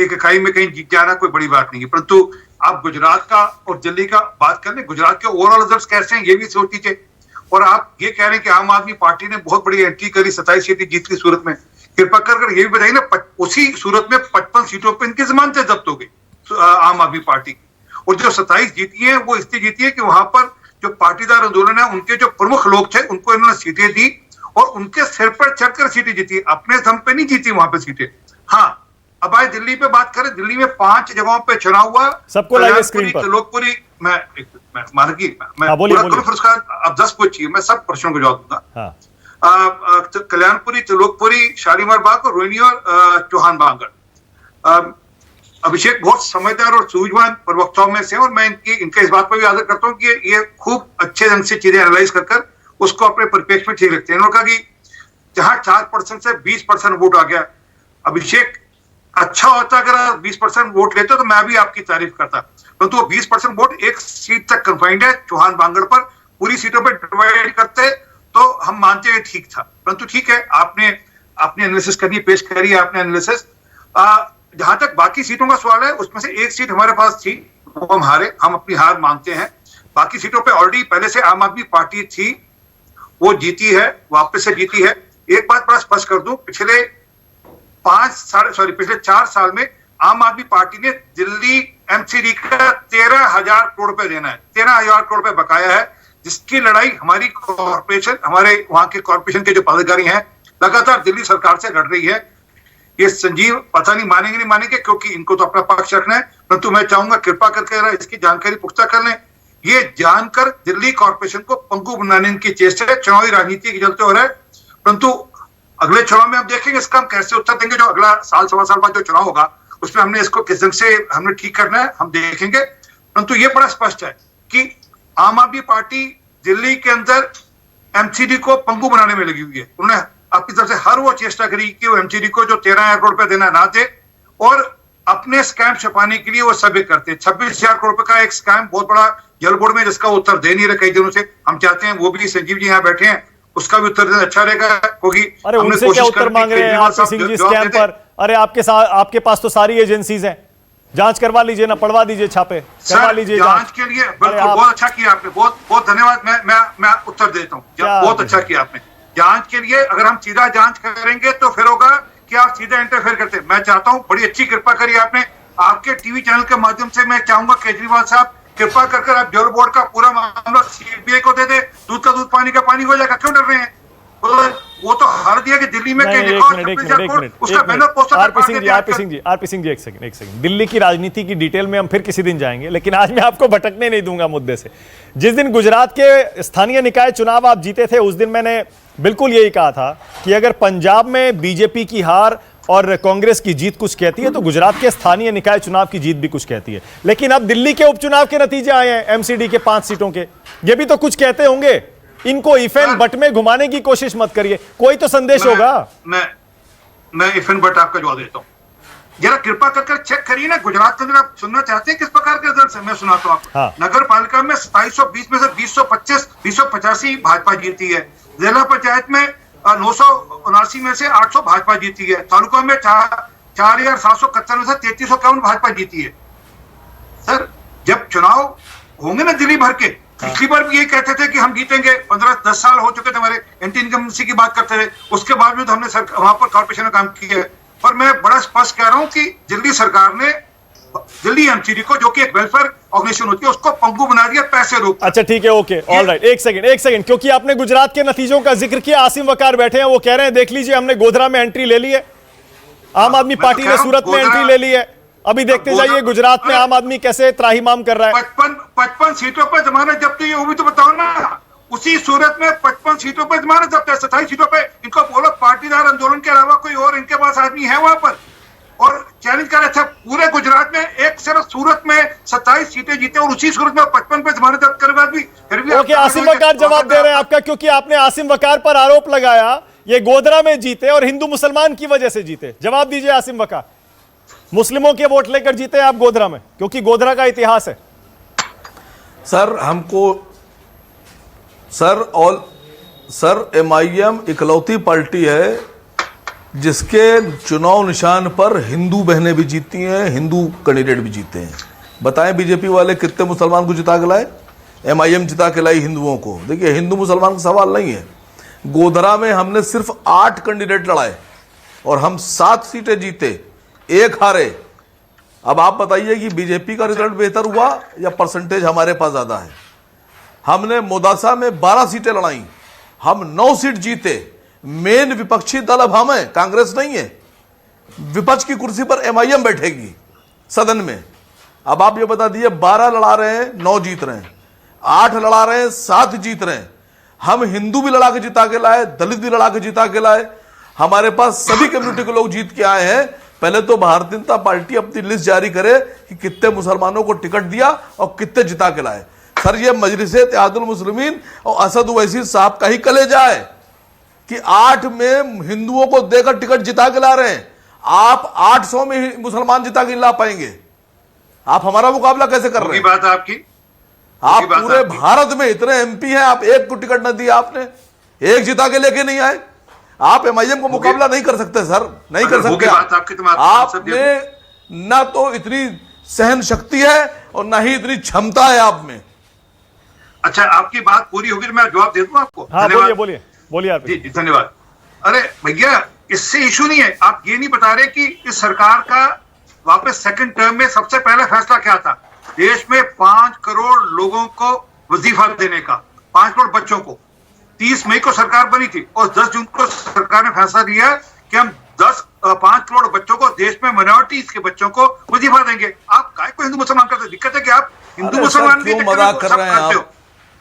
इकाई में कहीं जीत जाना कोई बड़ी बात नहीं है। परंतु आप गुजरात का और दिल्ली का बात कर लें, गुजरात के ओवरऑल रिजल्ट्स कैसे हैं ये भी सोच लीजिए। और आप ये कह रहे हैं कि आम आदमी पार्टी ने बहुत बड़ी एंट्री करी 27 सीटें जीत की सूरत में, कृपा कर ये भी बताइए ना, उसी सूरत में 55 सीटों पर इनकी जमानतें जब्त हो गई आम आदमी पार्टी की। और जो 27 जीती है वो इसलिए जीती है कि वहां पर जो पाटीदार आंदोलन है, उनके जो प्रमुख लोग थे उनको इन्होंने सीटें दी, और उनके सिर पर चढ़कर सीटें जीती, अपने दम पे नहीं जीती वहां पे सीटें। हाँ, अब आए दिल्ली पे बात करें, दिल्ली में 5 जगहों पे चुनाव हुआ, सबको लाइए स्क्रीन पर। त्रिलोकपुरी, मैं फिर उसका अब 10 पूछिए, मैं सब प्रश्नों को जवाब दूंगा। कल्याणपुरी, त्रिलोकपुरी, शालीमार बाग और रोहिणी और चौहान बांगड़। अभिषेक बहुत समझदार और सूझवान प्रवक्ताओं में से, और मैं इनका इस बात पर भी आदर करता हूँ कि ये खूब अच्छे ढंग से चीजें एनालाइज कर उसको अपने परिप्रेक्ष्य में ठीक रखते हैं। उन्होंने कहा कि जहां 4% से 20% वोट आ गया, अभिषेक अच्छा होता अगर 20% वोट लेते तो मैं भी आपकी तारीफ करता, परंतु वो 20% वोट एक सीट तक कन्फाइंड है चौहान बांगड़ पर, पूरी सीटों पर डिवाइड करते तो हम मानते हैं ठीक था। परंतु ठीक है, आपने अपनी एनालिसिस करनी, पेश करी आपने एनालिसिस। जहां तक बाकी सीटों का सवाल है, उसमें से एक सीट हमारे पास थी, वो हम हारे, हम अपनी हार मानते हैं। बाकी सीटों पे ऑलरेडी पहले से आम आदमी पार्टी थी, वो जीती है, वापस से जीती है। एक बात बड़ा स्पष्ट कर दूं, पिछले 4 साल में आम आदमी पार्टी ने दिल्ली MCD का 13,000 करोड़ रुपए देना है, 13,000 करोड़ रुपए बकाया है, जिसकी लड़ाई हमारी कॉर्पोरेशन, हमारे वहां के कॉर्पोरेशन के जो पदाधिकारी हैं लगातार दिल्ली सरकार से लड़ रही है। ये संजीव पता नहीं मानेंगे क्योंकि इनको तो अपना पक्ष रखना है, परंतु मैं चाहूंगा कृपा करके इसकी जानकारी पुख्ता कर लें। ये जानकर दिल्ली कॉर्पोरेशन को पंगु बनाने की चेष्टा चुनावी राजनीति के चलते हो रहा है, परंतु अगले चुनाव में हम देखेंगे इसका हम कैसे उत्तर देंगे। जो अगला साल 1.25 साल बाद जो चुनाव होगा उसमें हमने इसको किस ढंग से हमने ठीक करना है, हम देखेंगे। परंतु ये बड़ा स्पष्ट है कि आम आदमी पार्टी दिल्ली के अंदर MCD को पंगु बनाने में लगी हुई है। उन्होंने अपनी तरफ से हर वो चेष्टा करी कि वो एमसीडी को जो 13,000 करोड़ रुपए देना ना दे, और अपने स्कैम छुपाने के लिए वो सभी करते हैं। 26,000 करोड़ रुपए का एक स्कैम बहुत बड़ा जल बोर्ड में, जिसका उत्तर दे नहीं रहे कई दिनों से। हम चाहते हैं वो भी, संजीव जी यहाँ बैठे हैं, उसका भी उत्तर देना अच्छा रहेगा, क्योंकि अरे उनसे क्या उत्तर मांग रहे हैं आरपी सिंह जी स्कैम पर? अरे आपके पास तो सारी एजेंसीज हैं, जांच करवा लीजिए ना, पढ़वा दीजिए, छापे करवा लीजिए जांच के लिए। बिल्कुल, बहुत अच्छा किया आपने, बहुत बहुत धन्यवाद। मैं उत्तर देता हूँ, बहुत अच्छा किया आपने। जांच के लिए अगर हम सीधा जांच करेंगे तो फिर होगा कि आप सीधा इंटरफेयर करते हैं। मैं चाहता हूँ, बड़ी अच्छी कृपा करी आपने, आपके टीवी चैनल के माध्यम से मैं चाहूंगा केजरीवाल साहब, कृपा कर आप जल बोर्ड का पूरा मामला सीबीआई को दे दे, दूध का दूध पानी का पानी हो जाएगा। क्यों डर रहे हैं? वो तो हर दिया कि दिल्ली में आरपी सिंह जी एक सेकंड। दिल्ली की राजनीति की डिटेल में हम फिर किसी दिन जाएंगे, लेकिन आज मैं आपको भटकने नहीं दूंगा मुद्दे से। जिस दिन गुजरात के स्थानीय निकाय चुनाव आप जीते थे, उस दिन मैंने बिल्कुल यही कहा था कि अगर पंजाब में बीजेपी की हार और कांग्रेस की जीत कुछ कहती है, तो गुजरात के स्थानीय निकाय चुनाव की जीत भी कुछ कहती है। लेकिन अब दिल्ली के उपचुनाव के नतीजे आए हैं एमसीडी के 5 सीटों के, ये भी तो कुछ कहते होंगे। इनको इफ एंड बट में घुमाने की कोशिश मत करिए, कोई तो संदेश होगा। मैं इफ एंड बट आपका जवाब देता हूँ। जरा कृपा कर चेक करिए ना, गुजरात के अंदर आप सुनना चाहते हैं किस प्रकार के रिजल्ट है? मैं सुनाता हूँ आपको। हाँ। नगर पालिका में 2720 में से 285 भाजपा जीती है। जिला पंचायत में 979 में से 800 भाजपा जीती है। तालुका में 4771 में से 3351 भाजपा जीती है। सर, जब चुनाव होंगे ना दिल्ली भर के, पिछली बार भी यही कहते थे कि हम जीतेंगे। 15-10 साल हो चुके थे हमारे, एंटी इनकम्बेंसी की बात करते थे। उसके बावजूद हमने वहां पर कॉर्पोरेशन में काम किया है। और मैं बड़ा स्पष्ट कह रहा हूं कि दिल्ली सरकार ने दिल्ली एमसीडी को, जो कि एक वेलफेयर ऑर्गेनाइजेशन होती है, उसको पंगु बना दिया पैसे रोक। अच्छा ठीक है, ओके, ऑल राइट। एक सेकंड, क्योंकि आपने गुजरात के नतीजों का जिक्र किया, आसिम वकार बैठे हैं, वो कह रहे हैं देख लीजिए हमने गोधरा में एंट्री ले ली है, आम आदमी पार्टी ने सूरत में एंट्री ले ली है। अभी देखते जाइए गुजरात में आम आदमी कैसे त्राहिमाम कर रहा है। 55 सीटों पर जमानत जब्त हुई, वो भी तो बताओ ना। उसी सूरत में 55 सीटों पर जमानत जब्त है, 27 सीटों पे इनको बोलो पाटीदार आंदोलन के अलावा कोई और इनके पास आदमी है वहां पर, और चैलेंज कर रहे थे। पूरे गुजरात में एक सिर्फ सूरत में 27 सीटें जीते, और उसी सूरत में 55 पे जमानत जब्त करने के बाद भी फिर भी ओके, आसिम वकार जवाब दे रहे हैं आपका, क्योंकि आपने आसिम वकार पर आरोप लगाया ये गोधरा में जीते और हिंदू मुसलमान की वजह से जीते। जवाब दीजिए आसिम वकार, मुस्लिमों के वोट लेकर जीते आप गोधरा में, क्योंकि गोधरा का इतिहास है। सर एमआईएम इकलौती पार्टी है जिसके चुनाव निशान पर हिंदू बहनें भी जीती हैं, हिंदू कैंडिडेट भी जीते हैं। बताएं बीजेपी वाले कितने मुसलमान को जिता के लाए? एमआईएम जिता के लाई हिंदुओं को। देखिए, हिंदू मुसलमान का सवाल नहीं है। गोधरा में हमने सिर्फ 8 कैंडिडेट लड़ाए और हम 7 सीटें जीते, 1 हारे। अब आप बताइए कि बीजेपी का रिजल्ट बेहतर हुआ या परसेंटेज हमारे पास ज्यादा है? हमने मोदासा में 12 सीटें लड़ाई, हम 9 सीट जीते। मेन विपक्षी दल अब हम है, कांग्रेस नहीं है। विपक्ष की कुर्सी पर एमआईएम बैठेगी सदन में। अब आप ये बता दीजिए, 12 लड़ा रहे हैं, 9 जीत रहे हैं, 8 लड़ा रहे हैं, 7 जीत रहे हैं। हम हिंदू भी लड़ा के जिता के लाए, दलित भी लड़ा के जिता के लाए, हमारे पास सभी कम्युनिटी के लोग जीत के आए हैं। पहले तो भारतीय जनता पार्टी अपनी लिस्ट जारी करे कि कितने मुसलमानों को टिकट दिया और कितने जिता के लाए। सर, ये मजलिस इत्तेहादुल मुस्लिमीन और असद ओवैसी साहब का ही कलेजा है कि 8 में हिंदुओं को देकर टिकट जिता के ला रहे हैं। आप 800 में मुसलमान जिता के ला पाएंगे? आप हमारा मुकाबला कैसे कर रहे हैं? बात आपकी, आप पूरे भारत में इतने एमपी हैं, आप एक को टिकट न दिया, आपने एक जिता के लेके नहीं आए। आप एमआईएम को मुकाबला नहीं कर सकते सर, नहीं कर सकते। आपने ना तो इतनी सहन शक्ति है और ना ही इतनी क्षमता है आप में। अच्छा, आपकी बात पूरी होगी तो मैं जवाब दे दूं आपको। हाँ, बोलिए आप। जी, धन्यवाद। अरे भैया, इससे इशू नहीं है। आप ये नहीं बता रहे कि इस सरकार का वापस सेकंड टर्म में सबसे पहले फैसला क्या था? देश में 5 करोड़ लोगों को वजीफा देने का, 5 करोड़ बच्चों को। 30 मई को सरकार बनी थी और 10 जून को सरकार ने फैसला दिया कि हम 5 करोड़ बच्चों को, देश में माइनॉरिटीज के बच्चों को वजीफा देंगे। आप काय को हिंदू मुसलमान करते? दिक्कत है कि आप हिंदू मुसलमान क्यों मजाक कर रहे हैं आप?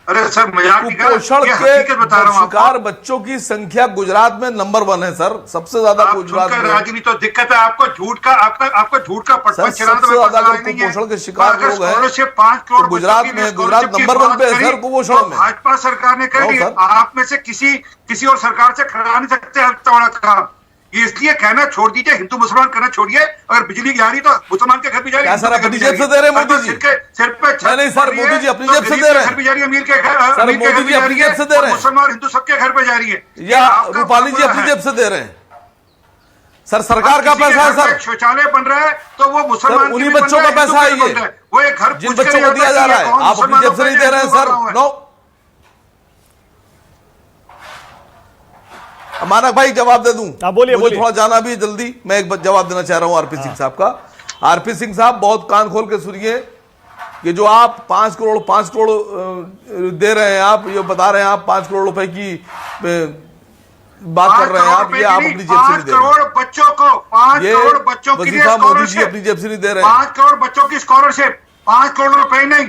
अरे सर मजाक नहीं कर कुपोषण रहा, के हकीकत बता रहा हूं आपको। शिकार बच्चों की संख्या गुजरात में नंबर 1 है सर, सबसे ज्यादा आप गुजरात झूठ का में। राजनीति तो दिक्कत है आपको, झूठ का आपको झूठ का पटपट चलाना तो सबसे मेरे पास ज्यादा राय नहीं है। कुपोषण के शिकार अगर लोग हैं स्कॉलरशिप 5 करोड़ तो गुजरात बच्चों की में, गुजरात स्कॉलरशिप की नंबर 1 पे है बात सर करी, कुपोषण तो में। भाजपा सरकार ने कर नो दिया। सर। आप में से किसी और सरकार से करा नहीं सकते इतना बड़ा काम। ये इसलिए कहना छोड़ दीजिए, हिंदू मुसलमान करना छोड़िए। अगर बिजली आ रही तो मुसलमान के घर भी जा रही है, क्या सर हिंदू के घर अपनी भी जेब जा से दे रहे हैं अगर मोदी जी? सिर पे छत नहीं सर, पड़ रही है, मोदी जी अपनी तो जेब से गरीब दे के रहे घर हैं। भी जा रही है, अमीर के घर सर अमीर के घर मोदी भी जी जा अपनी रही है, जेब से दे रहे हैं मुसलमान हिंदू सबके घर पे जा रही है। या आपका रूपाली जी फॉर्मूला अपनी है। जेब से दे रहे हैं? सर सरकार का किसी के पैसा है घर में सर, एक शौचालय बन रहा है तो वो मुसलमान उन्हीं के भी बच्चों बन का रहा है, पैसा है हिंदू के भी ये। बन रहा है। वो एक घर जिन पूछ के बच्चों नहीं को दिया आता जा कि रहा ये है कौन आप अपनी जेब से नहीं दे रहे हैं मुसलमानों सर। का है। नो मानक भाई जवाब दे दूं? हाँ, बोलिए, मुझे बोलिए। थोड़ा जाना भी है जल्दी, मैं एक जवाब देना चाह रहा हूं आरपी सिंह साहब का। आरपी सिंह साहब बहुत कान खोल के सुनिए कि जो आप 5 करोड़ दे रहे हैं, आप ये बता रहे हैं आप 5 करोड़ रुपए की बात कर रहे हैं आप, ये आप अपनी जेब से नहीं दे रहे 5 करोड़ बच्चों को 5 ये करोड़ बच्चों के लिए वजीफा मोदी जी स्कॉलरशिप अपनी जेब से नहीं दे रहे हैं। 5 करोड़ बच्चों की स्कॉलरशिप 5 करोड़ रुपए नहीं।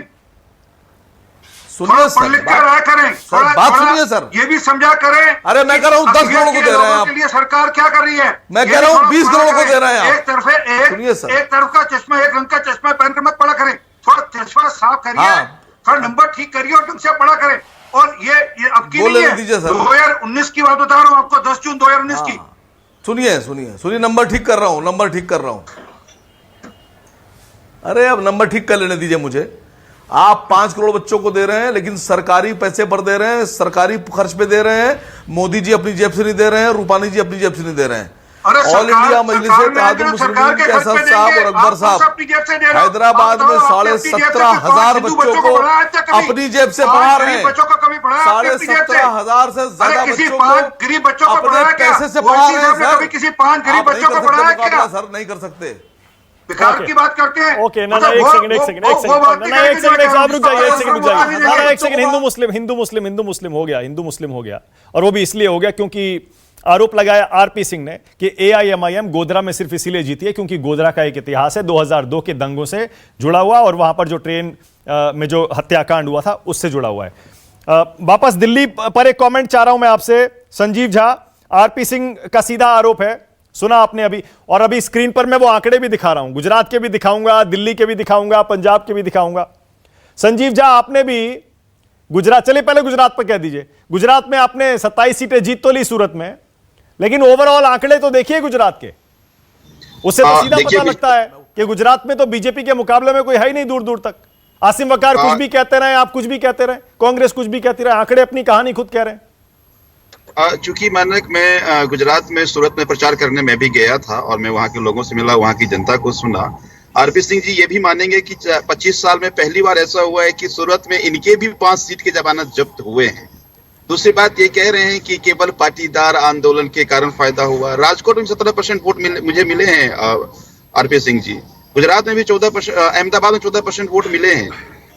सुनिए थोड़ा सर, पढ़ लिख कर रहा करें, सर, बात सुनिए सर। ये भी समझा करें। अरे मैं कह रहा हूं 10 करोड़ को दे रहे हैं आप। के लिए सरकार क्या कर रही है? मैं ये कह रहा हूं थोड़ा 20 पढ़ा करोड़ को करें। दे रहे हैं आप। एक तरफ सुनिए सर। एक तरफ का चश्मा, एक रंग का चश्मा पहन कर मत पढ़ा करें, थोड़ा चश्मा साफ करिए, हाँ। थोड़ा नंबर ठीक करिए और ढंग से पढ़ा करें। और ये अब की बोलने नहीं है, दीजिए सर। 2019 की बात बता रहा हूं आपको, 10 जून 2019 की। सुनिए नंबर ठीक कर रहा हूं। अरे अब नंबर ठीक कर लेने दीजिए मुझे। आप 5 करोड़ बच्चों को दे रहे हैं, लेकिन सरकारी पैसे पर दे रहे हैं, सरकारी खर्च पे दे रहे हैं। मोदी जी अपनी जेब से नहीं दे रहे हैं, रूपानी जी अपनी जेब से नहीं दे रहे हैं। अरे ऑल इंडिया मजलिस इत्तेहादुल मुस्लिमीन के असद साहब और अकबर साहब हैदराबाद में 17,500 बच्चों को अपनी जेब से पढ़ा रहे हैं। 17,500 से ज्यादा बच्चों को अपने पैसे से पढ़ा रहे हैं सर। किसी 5 गरीब बच्चों को पढ़ाया क्या? सर नहीं कर सकते। बिकार की बात करते हैं। ओके ना, एक सेकंड आप रुक जाइए, एक सेकंड। हिंदू मुस्लिम हो गया, और वो भी इसलिए हो गया क्योंकि आरोप लगाया आरपी सिंह ने कि एआईएमआईएम गोधरा में सिर्फ इसीलिए जीती है क्योंकि गोधरा का एक इतिहास है 2002 के दंगों से जुड़ा हुआ, और वहां पर जो ट्रेन में जो हत्याकांड हुआ था उससे जुड़ा हुआ है। वापस दिल्ली पर एक कमेंट चाह रहा हूं मैं आपसे। संजीव झा, आरपी सिंह का सीधा आरोप है, सुना आपने अभी, और अभी स्क्रीन पर मैं वो आंकड़े भी दिखा रहा हूं, गुजरात के भी दिखाऊंगा, दिल्ली के भी दिखाऊंगा, पंजाब के भी दिखाऊंगा। संजीव झा, आपने भी गुजरात, चलिए पहले गुजरात पर कह दीजिए, गुजरात में आपने 27 सीटें जीत तो ली सूरत में, लेकिन ओवरऑल आंकड़े तो देखिए गुजरात के, उससे तो सीधा पता लगता है कि गुजरात में तो बीजेपी के मुकाबले में कोई है ही नहीं दूर दूर तक। आसिम वकार कुछ भी कहते रहे, आप कुछ भी कहते रहे, कांग्रेस कुछ भी कहती रहे, आंकड़े अपनी कहानी खुद कह रहे हैं। चूंकि मैं गुजरात में सूरत में प्रचार करने में भी गया था और मैं वहां के लोगों से मिला, वहां की जनता को सुना। आरपी सिंह जी ये भी मानेंगे कि 25 साल में पहली बार ऐसा हुआ है कि सूरत में इनके भी 5 सीट के जमानत जब्त हुए हैं। दूसरी बात ये कह रहे हैं कि केवल पाटीदार आंदोलन के कारण फायदा हुआ। राजकोट में 17% वोट मुझे मिले हैं आरपी सिंह जी, गुजरात में भी 14%, अहमदाबाद में 14% वोट मिले हैं।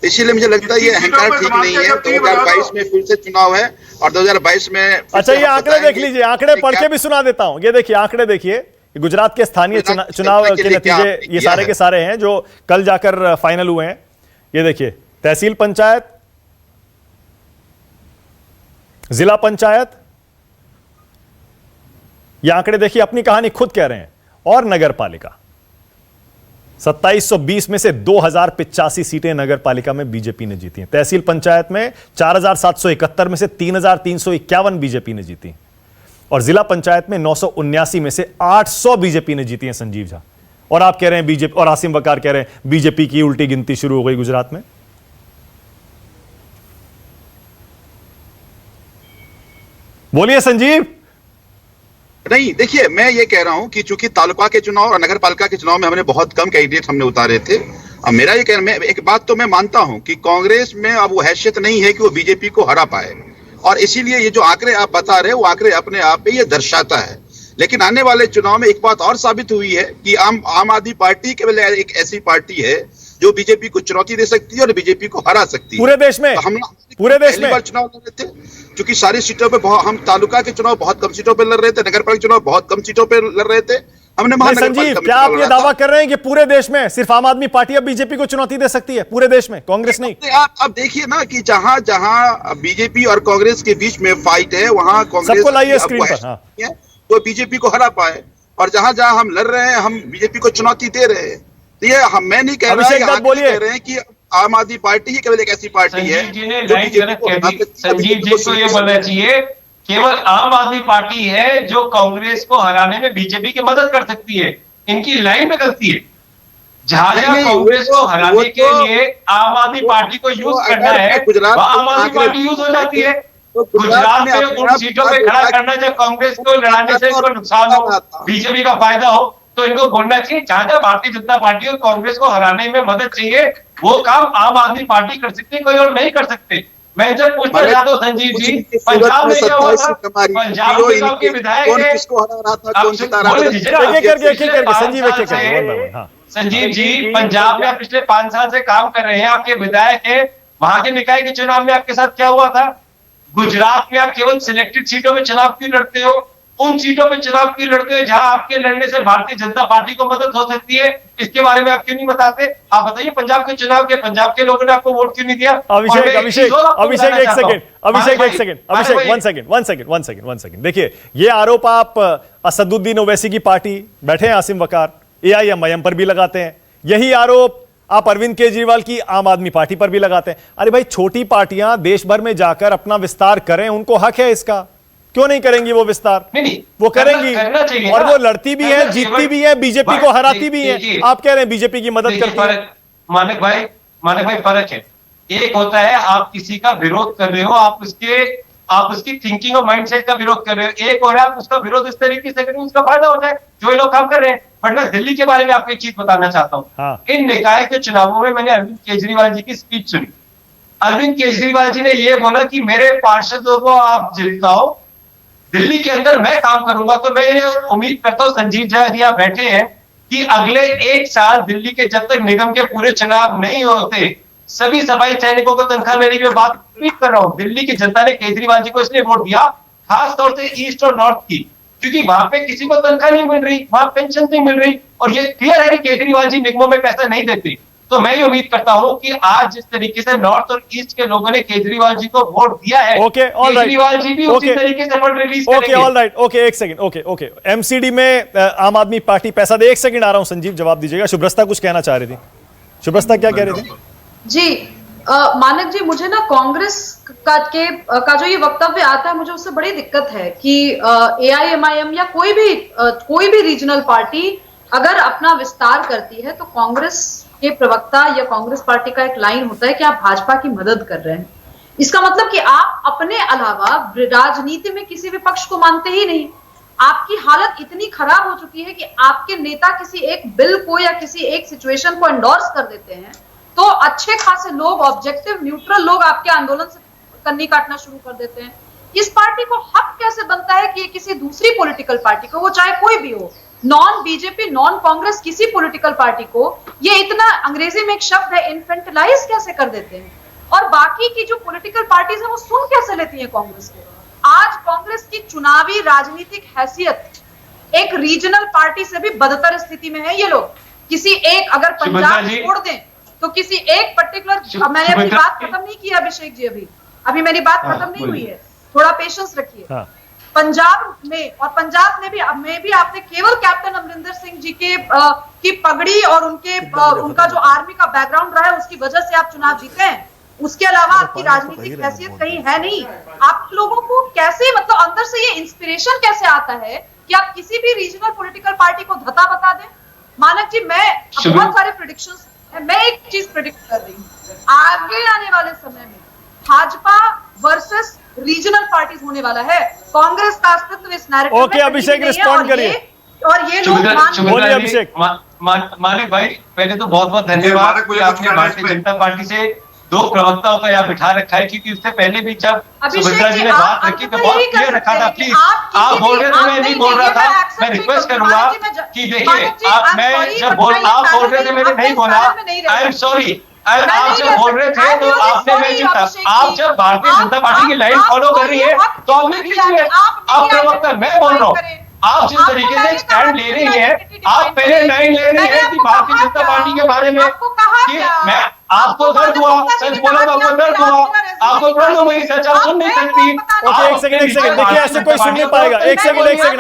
इसीलिए मुझे लगता है ये अहंकार ठीक नहीं है। 2022 में फिर से चुनाव है और 2022 में अच्छा, ये आंकड़े देख लीजिए, आंकड़े पढ़ के भी सुना देता हूं। ये देखिए आंकड़े, देखिए गुजरात के स्थानीय चुनाव के नतीजे ये सारे के सारे हैं जो कल जाकर फाइनल हुए हैं। ये देखिए, तहसील पंचायत, जिला पंचायत, ये आंकड़े देखिए, अपनी कहानी खुद कह रहे हैं। और नगर पालिका 2720 में से 2085 सीटें नगर पालिका में बीजेपी ने जीती हैं। तहसील पंचायत में 4771 में से 3351 बीजेपी ने जीती, और जिला पंचायत में 979 में से 800 बीजेपी ने जीती हैं। संजीव झा, और आप कह रहे हैं बीजेपी, और आसिम वकार कह रहे हैं बीजेपी की उल्टी गिनती शुरू हो गई गुजरात में। बोलिए संजीव। नहीं, देखिए मैं ये कह रहा हूं कि चूंकि तालुका के चुनाव और नगर पालिका के चुनाव में हमने बहुत कम कैंडिडेट हमने उतारे थे। अब मेरा ये कहना, मैं एक बात तो मैं मानता हूं कि कांग्रेस में अब वो हैसियत नहीं है कि वो बीजेपी को हरा पाए, और इसीलिए ये जो आंकड़े आप बता रहे हैं वो आंकड़े अपने आप में ये दर्शाता है। लेकिन आने वाले चुनाव में एक बात और साबित हुई है कि आम आदमी पार्टी केवल एक ऐसी पार्टी है जो बीजेपी को चुनौती दे सकती है और बीजेपी को हरा सकती है पूरे देश में। हम पूरे देश में चुनाव लड़ रहे थे, क्योंकि सारी सीटों पे हम तालुका के चुनाव बहुत कम सीटों पे लड़ रहे थे, नगर पालिका चुनाव बहुत कम सीटों पे लड़ रहे थे, हमने नहीं, महानगर संजीव, पालिका में क्या आप चुनाव ये लड़ा था। दावा कर रहे हैं कि पूरे देश में सिर्फ आम आदमी पार्टी अब बीजेपी को चुनौती दे सकती है? पूरे देश में कांग्रेस नहीं? आप देखिए ना कि जहां जहां बीजेपी और कांग्रेस के बीच में फाइट है, वहां कांग्रेस सबको लाइए की अब स्क्रीन वो पर, हैसियत हाँ। नहीं है, तो बीजेपी को हरा पाए। और जहां जहां हम लड़ रहे हैं, हम बीजेपी को चुनौती दे रहे हैं। तो ये मैं नहीं कह रहा, अभिषेक ये दत्त आप बोलिए। कह रहे हैं कि आम आदमी पार्टी ही केवल एक ऐसी पार्टी है संजीव जी ने जो लाइन बीजेपी गलत को कह दी। संजीव जी बीजेपी को ये बोलना चाहिए केवल आम आदमी पार्टी है जो कांग्रेस को हराने में बीजेपी की मदद कर सकती है। इनकी लाइन में गलती है। जहां जहां नहीं, कांग्रेस को हराने के तो- लिए आम आदमी पार्टी को यूज करना अगर है, गुजरात वहां में आम आदमी पार्टी यूज हो जाती है। तो गुजरात में अपने उन आप सीटों पे खड़ा करना जब कांग्रेस को लड़ाने से इनको नुकसान हो, बीजेपी का फायदा हो, तो इनको बोलना चाहिए जहां जहां भारतीय जनता पार्टी और कांग्रेस को हराने में मदद चाहिए, वो काम आम आदमी पार्टी कर सकती है, कोई और नहीं कर सकते। मैं जब पूछना चाहता हूँ संजीव जी, पंजाब में क्या हुआ था? पंजाब में तो आपके विधायक कौन है, किसको हरा रहा था, कौन जिता रहा बोले था? दीजिए ना, एक-एक करके पिछले 5 संजीव, एक-एक साल करके, से- one by one, हाँ। संजीव जी, पंजाब में आप पिछले 5 साल से काम कर रहे हैं, आपके विधायक हैं। वहां के निकाय के चुनाव में आपके साथ क्या हुआ था? गुजरात में आप केवल सिलेक्टेड सीटों में चुनाव क्यों लड़ते हो? उन सीटों में चुनाव क्यों लड़ते हो जहां आपके लड़ने से भारतीय जनता पार्टी को मदद हो सकती है? इसके बारे में आप क्यों नहीं बताते? आप बताइए, पंजाब के चुनाव के पंजाब के लोगों ने आपको वोट क्यों नहीं दिया? अभिषेक, अभिषेक, अभिषेक, एक सेकंड, अभिषेक, एक सेकंड, अभिषेक, वन सेकंड। देखिए, ये आरोप आप असदुद्दीन ओवैसी की पार्टी बैठे हैं आसिम वकार, AIMIM पर भी लगाते हैं। यही आरोप आप अरविंद केजरीवाल की आम आदमी पार्टी पर भी लगाते हैं। अरे भाई, छोटी पार्टियां देश भर में जाकर अपना विस्तार करें, उनको हक है इसका। क्यों नहीं करेंगी वो विस्तार? नहीं, वो करेंगी, करना चाहिए और ना। वो लड़ती भी है, जीतती भी है, बीजेपी को हराती भी है। देखिए, आप कह रहे हैं बीजेपी की मदद करती है। मानक भाई फर्क है। एक होता है आप किसी का विरोध कर रहे हो, आप उसकी थिंकिंग और माइंडसेट का विरोध कर रहे हो। एक और आप उसका विरोध इस तरीके से करें उसका फायदा हो जाए, जो ये लोग काम कर रहे हैं। बट मैं दिल्ली के बारे में आपको एक चीज बताना चाहता हूँ। हाँ। इन निकाय के चुनावों में मैंने अरविंद केजरीवाल जी की स्पीच सुनी। अरविंद केजरीवाल जी ने यह बोला कि मेरे पार्षदों को आप जिताओ, दिल्ली के अंदर मैं काम करूंगा। तो मैं ये उम्मीद करता हूँ संजीव जी यहाँ बैठे हैं कि अगले 1 साल दिल्ली के जब तक निगम के पूरे चुनाव नहीं होते, सभी सफाई सैनिकों को तनख्वाह देने की बात उम्मीद कर रहा हूँ। दिल्ली की जनता ने केजरीवाल जी को इसलिए वोट दिया, खासतौर से ईस्ट और नॉर्थ की, क्योंकि वहां पे किसी को तनख्वाह नहीं मिल रही, वहां पेंशन नहीं मिल रही, और ये क्लियर है कि केजरीवाल जी निगमों में पैसा नहीं देते। तो मैं ये उम्मीद करता हूं कि आज जिस तरीके से नॉर्थ और ईस्ट के लोगों ने केजरीवाल जी को वोट दिया है, okay, all right, Kejriwal ji भी उसी तरीके से फंड रिलीज ओके, करेंगे। ऑल राइट, ओके, एक सेकंड, ओके। MCD में आम आदमी पार्टी पैसा दे, 1 सेकंड आ रहा हूं संजीव, जवाब दीजिएगा। शुभ्रस्ता कुछ कहना चाह रही थी। शुभ्रस्ता क्या कह रही थी? जी, मानक जी, मुझे ना कांग्रेस का जो ये वक्तव्य आता है, मुझे उससे बड़ी दिक्कत है कि AIMIM या कोई भी रीजनल पार्टी अगर अपना विस्तार करती है तो कांग्रेस के प्रवक्ता या कांग्रेस पार्टी का एक लाइन होता है कि आप भाजपा की मदद कर रहे हैं। इसका मतलब कि आप अपने अलावा राजनीति में किसी विपक्ष को मानते ही नहीं। आपकी हालत इतनी खराब हो चुकी है कि आपके नेता किसी एक बिल को या किसी एक सिचुएशन को एंडोर्स कर देते हैं तो अच्छे खासे लोग, ऑब्जेक्टिव न्यूट्रल लोग आपके आंदोलन से कन्नी काटना शुरू कर देते हैं। इस पार्टी को हक कैसे बनता है कि किसी दूसरी पॉलिटिकल पार्टी को, वो चाहे कोई भी हो, नॉन बीजेपी, नॉन कांग्रेस, किसी पॉलिटिकल पार्टी को ये इतना, अंग्रेजी में एक शब्द है, इन्फेंटलाइज कैसे कर देते हैं? और बाकी की जो पॉलिटिकल पार्टीज है वो सुन कैसे लेती है कांग्रेस को? आज कांग्रेस की चुनावी राजनीतिक हैसियत एक रीजनल पार्टी से भी बदतर स्थिति में है। ये लोग किसी एक, अगर पंजाब छोड़ दें तो किसी एक पर्टिकुलर, मैंने अपनी बात खत्म नहीं की अभिषेक जी, अभी मेरी बात खत्म नहीं हुई है, थोड़ा पेशेंस रखिए। पंजाब में, और पंजाब में भी आपने केवल कैप्टन अमरिंदर सिंह जी की पगड़ी और उनका जो आर्मी का बैकग्राउंड रहा है उसकी वजह से आप चुनाव जीते हैं। उसके अलावा आपकी राजनीतिक हैसियत कहीं है नहीं। आप लोगों को कैसे, मतलब अंदर से ये इंस्पिरेशन कैसे आता है कि आप किसी भी रीजनल पॉलिटिकल पार्टी को धता बता दें? मानक जी, मैं बहुत सारे प्रेडिक्शंस, मैं एक चीज प्रेडिक्ट कर रही हूँ, आगे आने वाले समय में भाजपा वर्सेस रीजनल पार्टीज होने वाला है। कांग्रेस का अस्तित्व इस नैरेटिव में ओके, अभिषेक रिस्पॉन्ड करिए। और ये लोग बोलिए अभिषेक। मानिक भाई, पहले तो बहुत बहुत धन्यवाद कि आपने भारतीय जनता पार्टी से 2 प्रवक्ताओं का यहाँ बिठा रखा है, क्योंकि उससे पहले भी जब सुभद्रा जी ने बात रखी तो बहुत क्लियर रखा था। प्लीज, आप बोल रहे थे, मैं नहीं बोल रहा था। मैं रिक्वेस्ट करूंगा कि देखिए, मैं जब आप बोल रहे थे मैंने नहीं बोला, आई एम सॉरी। आप जब बोल रहे थे तो आपने, आप जब भारतीय जनता पार्टी की लाइन फॉलो कर रही है तो आपने कीजिए। आप प्रवक्ता, मैं बोल रहा हूँ, आप जिस तरीके से स्टैंड ले रही हैं, आप पहले लाइन ले रही हैं कि भारतीय जनता पार्टी के बारे में कि मैं आपको दर्द हुआ, सच बोला तो आपको दर्द हुआ, आपको दर्द हुई, सच आप सुन नहीं सकती। ओके, एक सेकंड देखिए, ऐसे कोई सुन नहीं पाएगा। एक सेकंड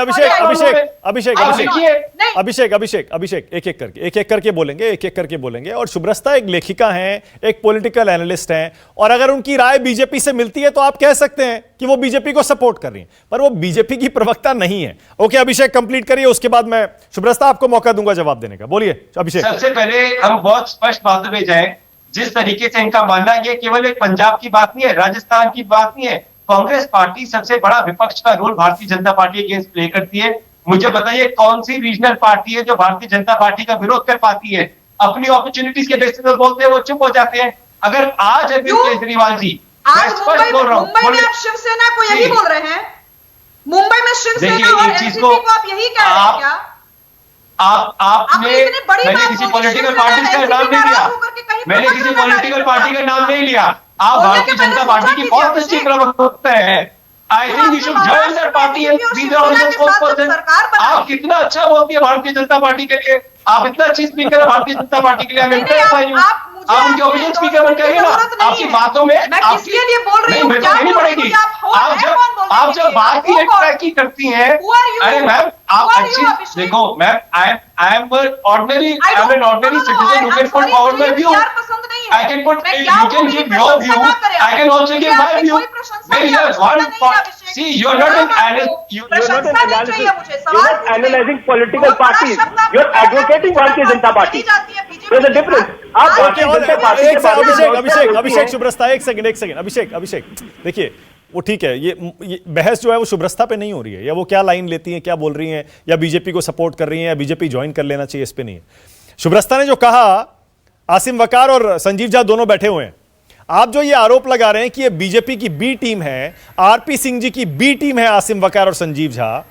अभिषेक एक एक करके बोलेंगे। और शुभ्रस्ता एक लेखिका हैं, एक पॉलिटिकल एनालिस्ट हैं, और अगर उनकी राय बीजेपी से मिलती है तो आप कह सकते हैं कि वो बीजेपी को सपोर्ट कर रही हैं, पर वो बीजेपी की प्रवक्ता नहीं है। ओके अभिषेक, कंप्लीट करिए, उसके बाद मैं शुभ्रस्ता आपको मौका दूंगा जवाब देने का। बोलिए अभिषेक। सबसे पहले हम बहुत स्पष्ट बातों पे जाएं। जिस तरीके से इनका मानना है, ये केवल एक पंजाब की बात नहीं है, राजस्थान की बात नहीं है। कांग्रेस पार्टी सबसे बड़ा विपक्ष का रोल भारतीय जनता पार्टी के अगेंस्ट प्ले करती है। मुझे बताइए कौन सी रीजनल पार्टी है जो भारतीय जनता पार्टी का विरोध कर पाती है? अपनी अपॉर्चुनिटीज के बेसिस पर बोलते हैं, वो चुप हो जाते हैं। अगर आज अरविंद केजरीवाल जी, मैं स्पष्ट बोल रहा हूँ, मुंबई में आप शिवसेना को यही बोल रहे हैं? मुंबई में शिवसेना और एनसीपी को आप यही कह रहे हैं क्या? आपने मैंने किसी पॉलिटिकल पार्टी का नाम नहीं लिया, मैंने किसी पॉलिटिकल पार्टी का नाम नहीं लिया। आप भारतीय जनता पार्टी की बहुत अच्छी प्रवक्ता है। I think you should join that party and be the honourable spokesperson. आप कितना अच्छा बोलती है भारतीय जनता पार्टी के लिए, आप इतना अच्छी स्पीकर है भारतीय जनता पार्टी के लिए। आप उनके ऑफिशियल स्पीकर बन करिए ना। आपकी बातों में किसके लिए बोल रही हूं? नहीं देनी पड़ेगी। आप जब बात की ट्रैकिंग करती हैं, अरे मैम आप अच्छी देखो ma'am, I am ordinary citizen who can put forward my view. I can put, you can give your view, I can also give my view. There is one part. See, you are not an analyst. You are not analyzing political parties. You are advocating Bharatiya Janata party. There is a difference. आप भारतीय जनता पार्टी के बारे में अभिषेक शुभ्रस्ता एक सेकंड अभिषेक देखिए, वो ठीक है, ये बहस जो है वो शुभ्रस्ता पे नहीं हो रही है, या वो क्या लाइन लेती हैं, क्या बोल रही हैं, या बीजेपी को सपोर्ट कर रही हैं, या बीजेपी ज्वाइन कर लेना चाहिए, इस पे नहीं है। शुभ्रस्ता ने जो कहा, आसिम वकार और संजीव झा दोनों बैठे हुए हैं, आप जो ये आरोप लगा रहे हैं कि ये बीजेपी की बी टीम है, आरपी सिंह जी की बी टीम है आसिम वकार और संजीव झा,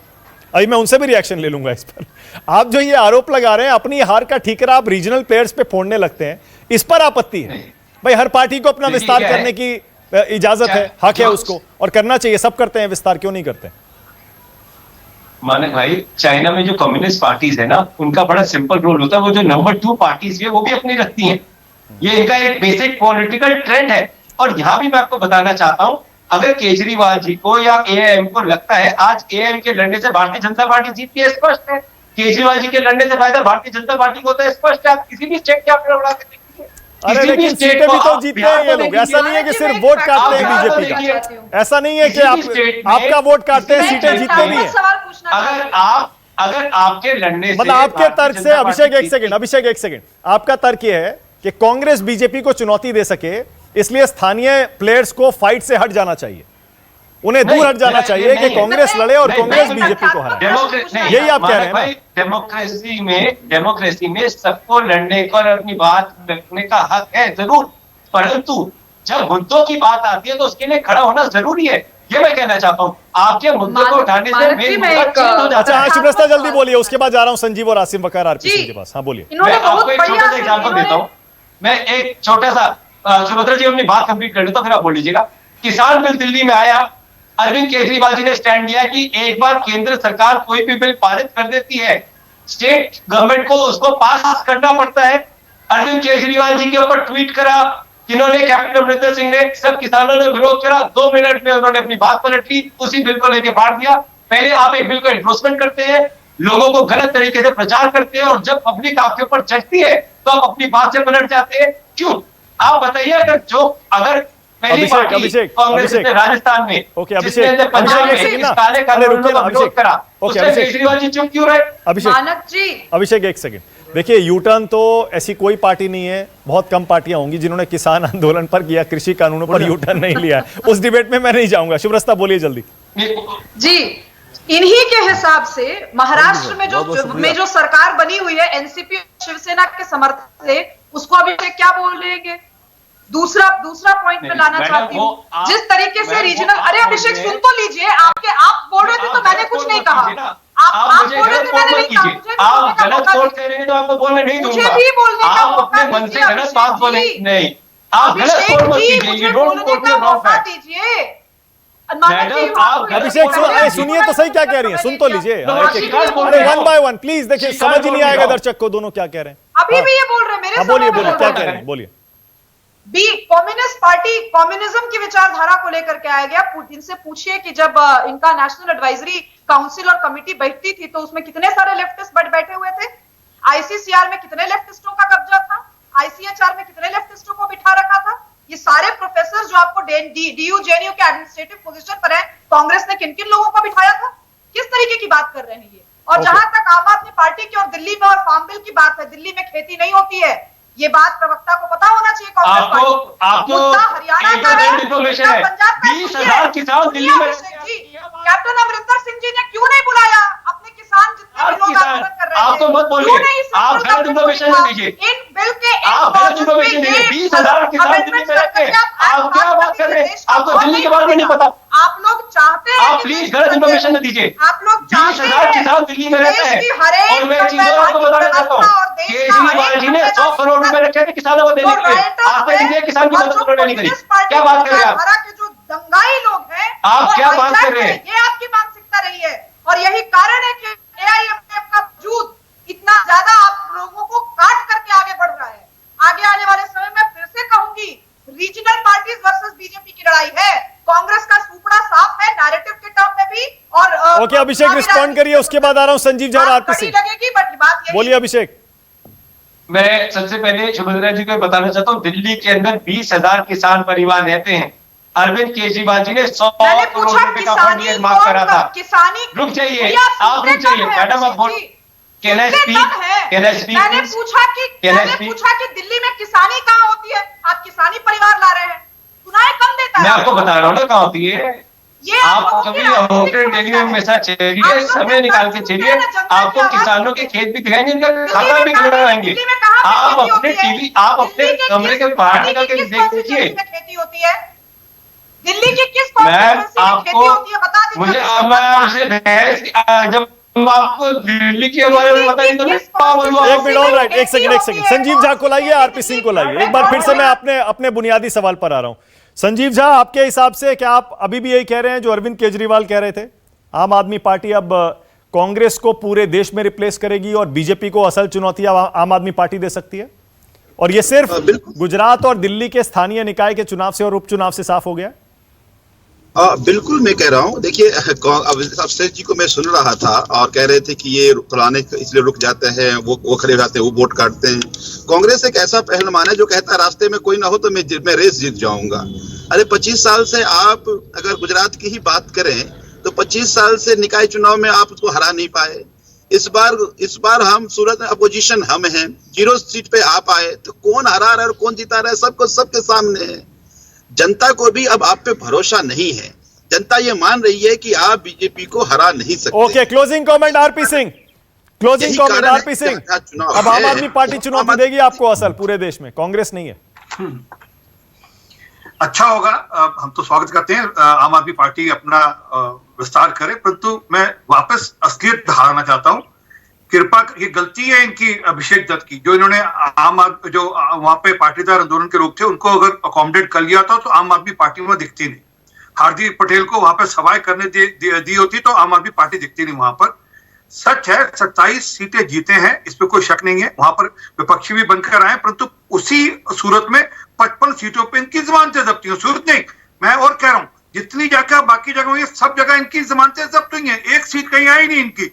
अभी मैं उनसे भी रिएक्शन ले लूंगा इस पर। आप जो ये आरोप लगा रहे हैं, अपनी हार का ठीकरा आप रीजनल प्लेयर्स पे फोड़ने लगते हैं, इस पर आपत्ति है? भाई हर पार्टी को अपना विस्तार करने की इजाजत है, हक है उसको, और करना चाहिए, सब करते हैं विस्तार, क्यों नहीं करते? मानक भाई, चाइना में जो कम्युनिस्ट पार्टीज है ना, उनका बड़ा सिंपल रोल होता है, वो जो नंबर 2 पार्टीज है वो भी अपनी रखती हैं। ये इनका एक बेसिक पॉलिटिकल ट्रेंड है। और यहां भी मैं आपको बताना चाहता हूं, अगर केजरीवाल जी को या एआईएम को लगता है आज एआईएम के लड़ने से भारतीय जनता पार्टी जीतती है, स्पष्ट है। केजरीवाल जी के लड़ने से फायदा भारतीय जनता पार्टी को होता है, स्पष्ट है। आप किसी भी स्टेट के आप उड़ा के देखिए, अरे लेकिन सीटें भी तो जीतते हैं ये लोग, ऐसा नहीं है कि सिर्फ वोट काटते हैं बीजेपी का, ऐसा नहीं है कि आपका वोट काटते हैं, सीटें जीतते भी हैं। अगर आपके लड़ने से, मतलब आपके तर्क से, अभिषेक एक सेकंड, आपका तर्क ये है कि कांग्रेस बीजेपी को चुनौती दे सके, इसलिए स्थानीय प्लेयर्स को फाइट से हट जाना चाहिए, उन्हें दूर हट जाना चाहिए कि कांग्रेस लड़े और कांग्रेस बीजेपी को हराए, यही आप कह रहे हैं ना? डेमोक्रेसी में सबको लड़ने का और अपनी बात रखने का हक है जरूर, परंतु जब मुद्दों की बात आती है तो उसके लिए खड़ा होना जरूरी है, ये मैं कहना चाहता हूँ। आपके मुद्दे को उठाने से मेन मुद्दा चेंज हो जाता है। अच्छा शुभ्रस्ता जल्दी बोलिए, उसके बाद जा रहा हूँ संजीव और आसिम वकार आरपी सिंह के पास। हाँ बोलिए। मैं आपको एक छोटा सा एग्जाम्पल देता हूँ, मैं एक छोटा सा, सुभद्रा जी अपनी बात कंप्लीट कर लेता, फिर आप बोल लीजिएगा। किसान बिल दिल्ली में आया, अरविंद केजरीवाल जी ने स्टैंड लिया कि एक बार केंद्र सरकार कोई भी बिल पारित कर देती है, स्टेट गवर्नमेंट को उसको पास करना पड़ता है। अरविंद केजरीवाल जी के ऊपर ट्वीट करा, जिन्होंने कैप्टन अमरिंदर सिंह ने, सब किसानों ने विरोध करा, 2 मिनट में उन्होंने अपनी बात पलट ली, उसी बिल को लेकर बांट दिया। पहले आप एक बिल को एनफोर्समेंट करते हैं, लोगों को गलत तरीके से प्रचार करते हैं, और जब पब्लिक आपके ऊपर चढ़ती है तो आप अपनी बात से पलट जाते हैं, क्यों? आप बताइए। अगर पहली पार्टी कांग्रेस ने राजस्थान में, पंजाब में काले कानूनों का विरोध करा, उससे केजरीवाल जी चुप क्यों रहे? अभिषेक एक सेकंड, देखिए यू टर्न तो ऐसी कोई पार्टी नहीं है, बहुत कम पार्टियां होंगी जिन्होंने किसान आंदोलन पर या कृषि कानूनों पर यू टर्न नहीं लिया है। उस डिबेट में मैं नहीं जाऊंगा। शुभ्रस्ता बोलिए जल्दी। जी, इन्हीं के हिसाब से महाराष्ट्र में जो सरकार बनी हुई है एनसीपी शिवसेना के समर्थन से, उसको अभिषेक क्या बोल रहे? दूसरा पॉइंट में लाना चाहती हूँ, जिस तरीके से रीजनल, अरे अभिषेक सुन तो लीजिए, आप बोल रहे थे तो मैंने कुछ नहीं कहा, आप बोल रहे थे मैंने नहीं कहा, आप गलत सोच कह रहे हैं तो आपको बोलने नहीं दूंगा, मुझे भी बोलने का आप अपने मन से गलत बात बोले नहीं, आप गलत सोच मत कीजिए, बोलने का मौका दीजिए। अभिषेक सुनिए तो सही क्या कह रही हैं, सुन तो लीजिए। अरे वन बाय वन प्लीज, देखिए समझ ही नहीं आएगा दर्शक को दोनों क्या कह रहे हैं। अभी भी ये बोल रहे हैं मेरे बोलिए बोलिए क्या कह रहे हैं, बोलिए। कम्युनिस्ट पार्टी कम्युनिज्म की विचारधारा को लेकर के आया गया। इनसे पूछिए कि जब इनका नेशनल एडवाइजरी काउंसिल और कमिटी बैठती थी तो उसमें कितने सारे लेफ्टिस्ट बैठे हुए थे, आईसीसीआर में कितने लेफ्टिस्टों का कब्जा था, आईसीएचआर में कितने लेफ्टिस्टों को बिठा रखा था। ये सारे प्रोफेसर जो आपको डीयू जेएनयू के एडमिनिस्ट्रेटिव पोजीशन पर हैं, कांग्रेस ने किन किन लोगों को बिठाया था, किस तरीके की बात कर रहे हैं ये। और जहां तक आम आदमी पार्टी की और दिल्ली में और फार्म बिल की बात है, दिल्ली में खेती नहीं होती है, ये बात प्रवक्ता को पता होना चाहिए। आपको हरियाणा का है, पंजाब का 20,000 किसान दिल्ली में। कैप्टन अमरिंदर सिंह जी ने क्यों नहीं बुलाया अपने किसान जितने भी लोग आंदोलन कर रहे थे? आप तो मत बोलिए, आप गलत इन्फॉर्मेशन नहीं दीजिए। इन बिल के आप गलत इन्फॉर्मेशन दीजिए। 20,000 किसान दिल्ली में रहते हैं, आप क्या बात कर रहे हैं? आपको दिल्ली के बारे में नहीं पता। आप लोग चाहते हैं, आप प्लीज गलत इन्फॉर्मेशन न दीजिए। आप लोग 20,000 किसान दिल्ली में रहते हैं और मैं चीजों आपको बताना चाहता हूँ, केजरीवाल जी ने 100 करोड़ रुपए रखे थे किसानों को देने के लिए। आपने इंडिया किसान की मदद करोड़ नहीं करी। क्या बात कर रहे हैं आप? जो दंगाई लोग हैं, आप क्या बात कर रहे हैं? ये आपकी मानसिकता रही है और यही कारण है कि एआईएमएफ का वजूद इतना ज्यादा आप लोगों को काट करके आगे बढ़ रहा है। आगे आने वाले समय में फिर से कहूंगी, रीजनल पार्टीज वर्सेस बीजेपी की लड़ाई है। कांग्रेस का सुपड़ा साफ है नैरेटिव के टर्म में भी। और ओके अभिषेक रिस्पॉन्ड करिए, उसके बाद आ रहा हूं संजीव झा और आरपी सिंह। लगेगी बट बात बोलिए अभिषेक। मैं सबसे पहले शुभेंद्र जी को बताना चाहता हूँ, दिल्ली के अंदर 20,000 किसान परिवार रहते हैं। अरविंद केजरीवाल जी ने 100 करोड़ रुपए का फंड माफ करा था। रुक जाइए, आप रुक जाइए मैडम, आप बोल। मैंने पूछा कि दिल्ली में किसानी कहाँ होती है, आप किसानी परिवार ला रहे हैं, सुनाई कम देता है। मैं आपको बता रहा हूँ ना कहाँ होती है। आप कभी होटल डेली में हमेशा चलिए, समय निकाल के चलिए, आपको किसानों के खेत भी दिखाएंगे, इनका खाता भी खिलाएंगे। आप अपने टीवी, आप अपने कमरे के बाहर निकल के देख लीजिए। खेती होती है दिल्ली की किस आपको बता दीजिए। मुझे जब आपको दिल्ली के बारे में बता एक मिनट, ऑल राइट, एक सेकंड। संजीव झा को लाइए, आरपी सिंह को लाइए। एक बार फिर से मैं अपने बुनियादी सवाल पर आ रहा हूं। संजीव झा, आपके हिसाब से क्या आप अभी भी यही कह रहे हैं जो अरविंद केजरीवाल कह रहे थे, आम आदमी पार्टी अब कांग्रेस को पूरे देश में रिप्लेस करेगी और बीजेपी को असल चुनौती आम आदमी पार्टी दे सकती है? और यह सिर्फ गुजरात और दिल्ली के स्थानीय निकाय के चुनाव से और उपचुनाव से साफ हो गया? बिल्कुल मैं कह रहा हूँ। देखिए अभिषेक जी को मैं सुन रहा था और कह रहे थे कि ये पुराने इसलिए रुक जाते हैं, वो खड़े रहते हैं, वो वोट काटते हैं। कांग्रेस एक ऐसा पहलवान है जो कहता है रास्ते में कोई ना हो तो मैं रेस जीत जाऊंगा। अरे 25 साल से आप अगर गुजरात की ही बात करें तो 25 साल से निकाय चुनाव में आप उसको हरा नहीं पाए। इस बार हम सूरत में अपोजिशन हम हैं, 0 सीट पे आप आए तो कौन हरा रहा है और कौन जिता रहा है सबको सबके सामने है। जनता को भी अब आप पे भरोसा नहीं है। जनता ये मान रही है कि आप बीजेपी को हरा नहीं सकते। Okay, closing comment RP Singh. Closing comment RP Singh. अब आम आदमी पार्टी चुनौती देगी आपको असल पूरे देश में, कांग्रेस नहीं है। अच्छा होगा, हम तो स्वागत करते हैं आम आदमी पार्टी अपना विस्तार करे, परंतु मैं वापस असलियत दोहराना चाहता हूं। कृपा ये गलती है इनकी अभिषेक दत्त की, जो इन्होंने जो वहां पे पाटीदार आंदोलन के लोग थे उनको अगर अकोमोडेट कर लिया था तो आम आदमी पार्टी में दिखती नहीं। हार्दिक पटेल को वहां पे सवाई करने दी होती तो आम आदमी पार्टी दिखती नहीं वहां पर। सच है 27 सीटें जीते हैं, इस पे कोई शक नहीं है, वहां पर विपक्षी भी बनकर आए, परंतु उसी सूरत में 55 सीटों पे इनकी जमानतें जब्त हुई। सूरत नहीं, मैं और कह रहा हूं जितनी जगह बाकी जगह सब जगह इनकी जमानतें जब्त हुई है, एक सीट कहीं आई नहीं इनकी।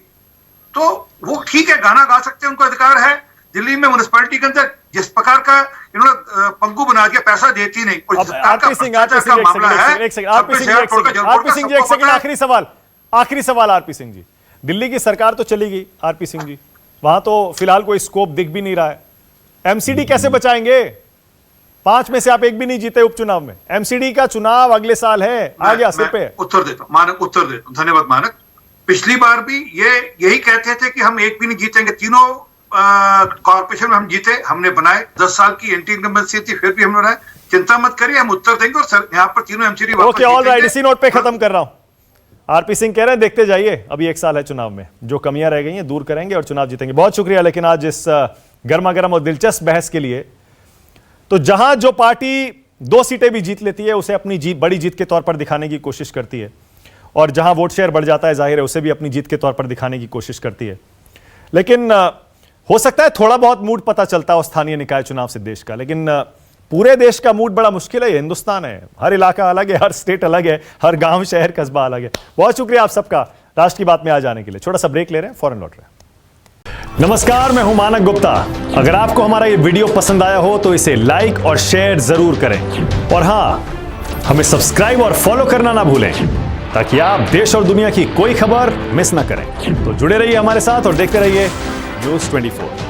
तो वो ठीक है, गाना गा सकते हैं, उनको अधिकार है। दिल्ली में म्युनिसिपैलिटी के अंदर जिस प्रकार का इन्होंने पंगु बना के पैसा देती नहीं, आरपी सिंह जी एक सेकंड, आखिरी सवाल आरपी सिंह जी। दिल्ली की सरकार तो चली गई आरपी सिंह जी, वहां तो फिलहाल कोई स्कोप दिख भी नहीं रहा है। एमसीडी कैसे बचाएंगे? 5 में से आप एक भी नहीं जीते उपचुनाव में। एमसीडी का चुनाव अगले साल है, आ गया सिर पे। उत्तर देता हूं मानक, उत्तर देता हूं, धन्यवाद मानक। पिछली बार भी यही कहते थे कि हम एक भी नहीं जीतेंगे, तीनों कॉर्पोरेशन में हम जीते, हमने बनाए। 10 साल की एंटी इनकम्बेंसी थी, फिर भी हमने बनाए। चिंता मत करिए, हम उत्तर देंगे और यहाँ पर तीनों एमसीडी वापस। ओके, ऑल राइट, इसी नोट पे खत्म कर रहा हूं। आरपी सिंह कह रहे हैं देखते जाइए, अभी 1 साल है चुनाव में, जो कमियां रह गई हैं दूर करेंगे और चुनाव जीतेंगे। बहुत शुक्रिया लेकिन आज इस गर्मा गर्म और दिलचस्प बहस के लिए। तो जहां जो पार्टी 2 सीटें भी जीत लेती है, उसे अपनी जीत बड़ी जीत के तौर पर दिखाने की कोशिश करती है, और जहां वोट शेयर बढ़ जाता है जाहिर है उसे भी अपनी जीत के तौर पर दिखाने की कोशिश करती है। लेकिन हो सकता है थोड़ा बहुत मूड पता चलता हो स्थानीय निकाय चुनाव से देश का, लेकिन पूरे देश का मूड बड़ा मुश्किल है। ये हिंदुस्तान है, हर इलाका अलग है, हर स्टेट अलग है, हर गांव शहर कस्बा अलग है। बहुत शुक्रिया आप सबका राष्ट्र की बात में आ जाने के लिए। छोटा सा ब्रेक ले रहे हैं, फौरन लौट रहे हैं। नमस्कार, मैं हूं मानक गुप्ता। अगर आपको हमारा ये वीडियो पसंद आया हो तो इसे लाइक और शेयर जरूर करें, और हां, हमें सब्सक्राइब और फॉलो करना ना भूलें ताकि आप देश और दुनिया की कोई खबर मिस ना करें। तो जुड़े रहिए हमारे साथ और देखते रहिए न्यूज़ 24।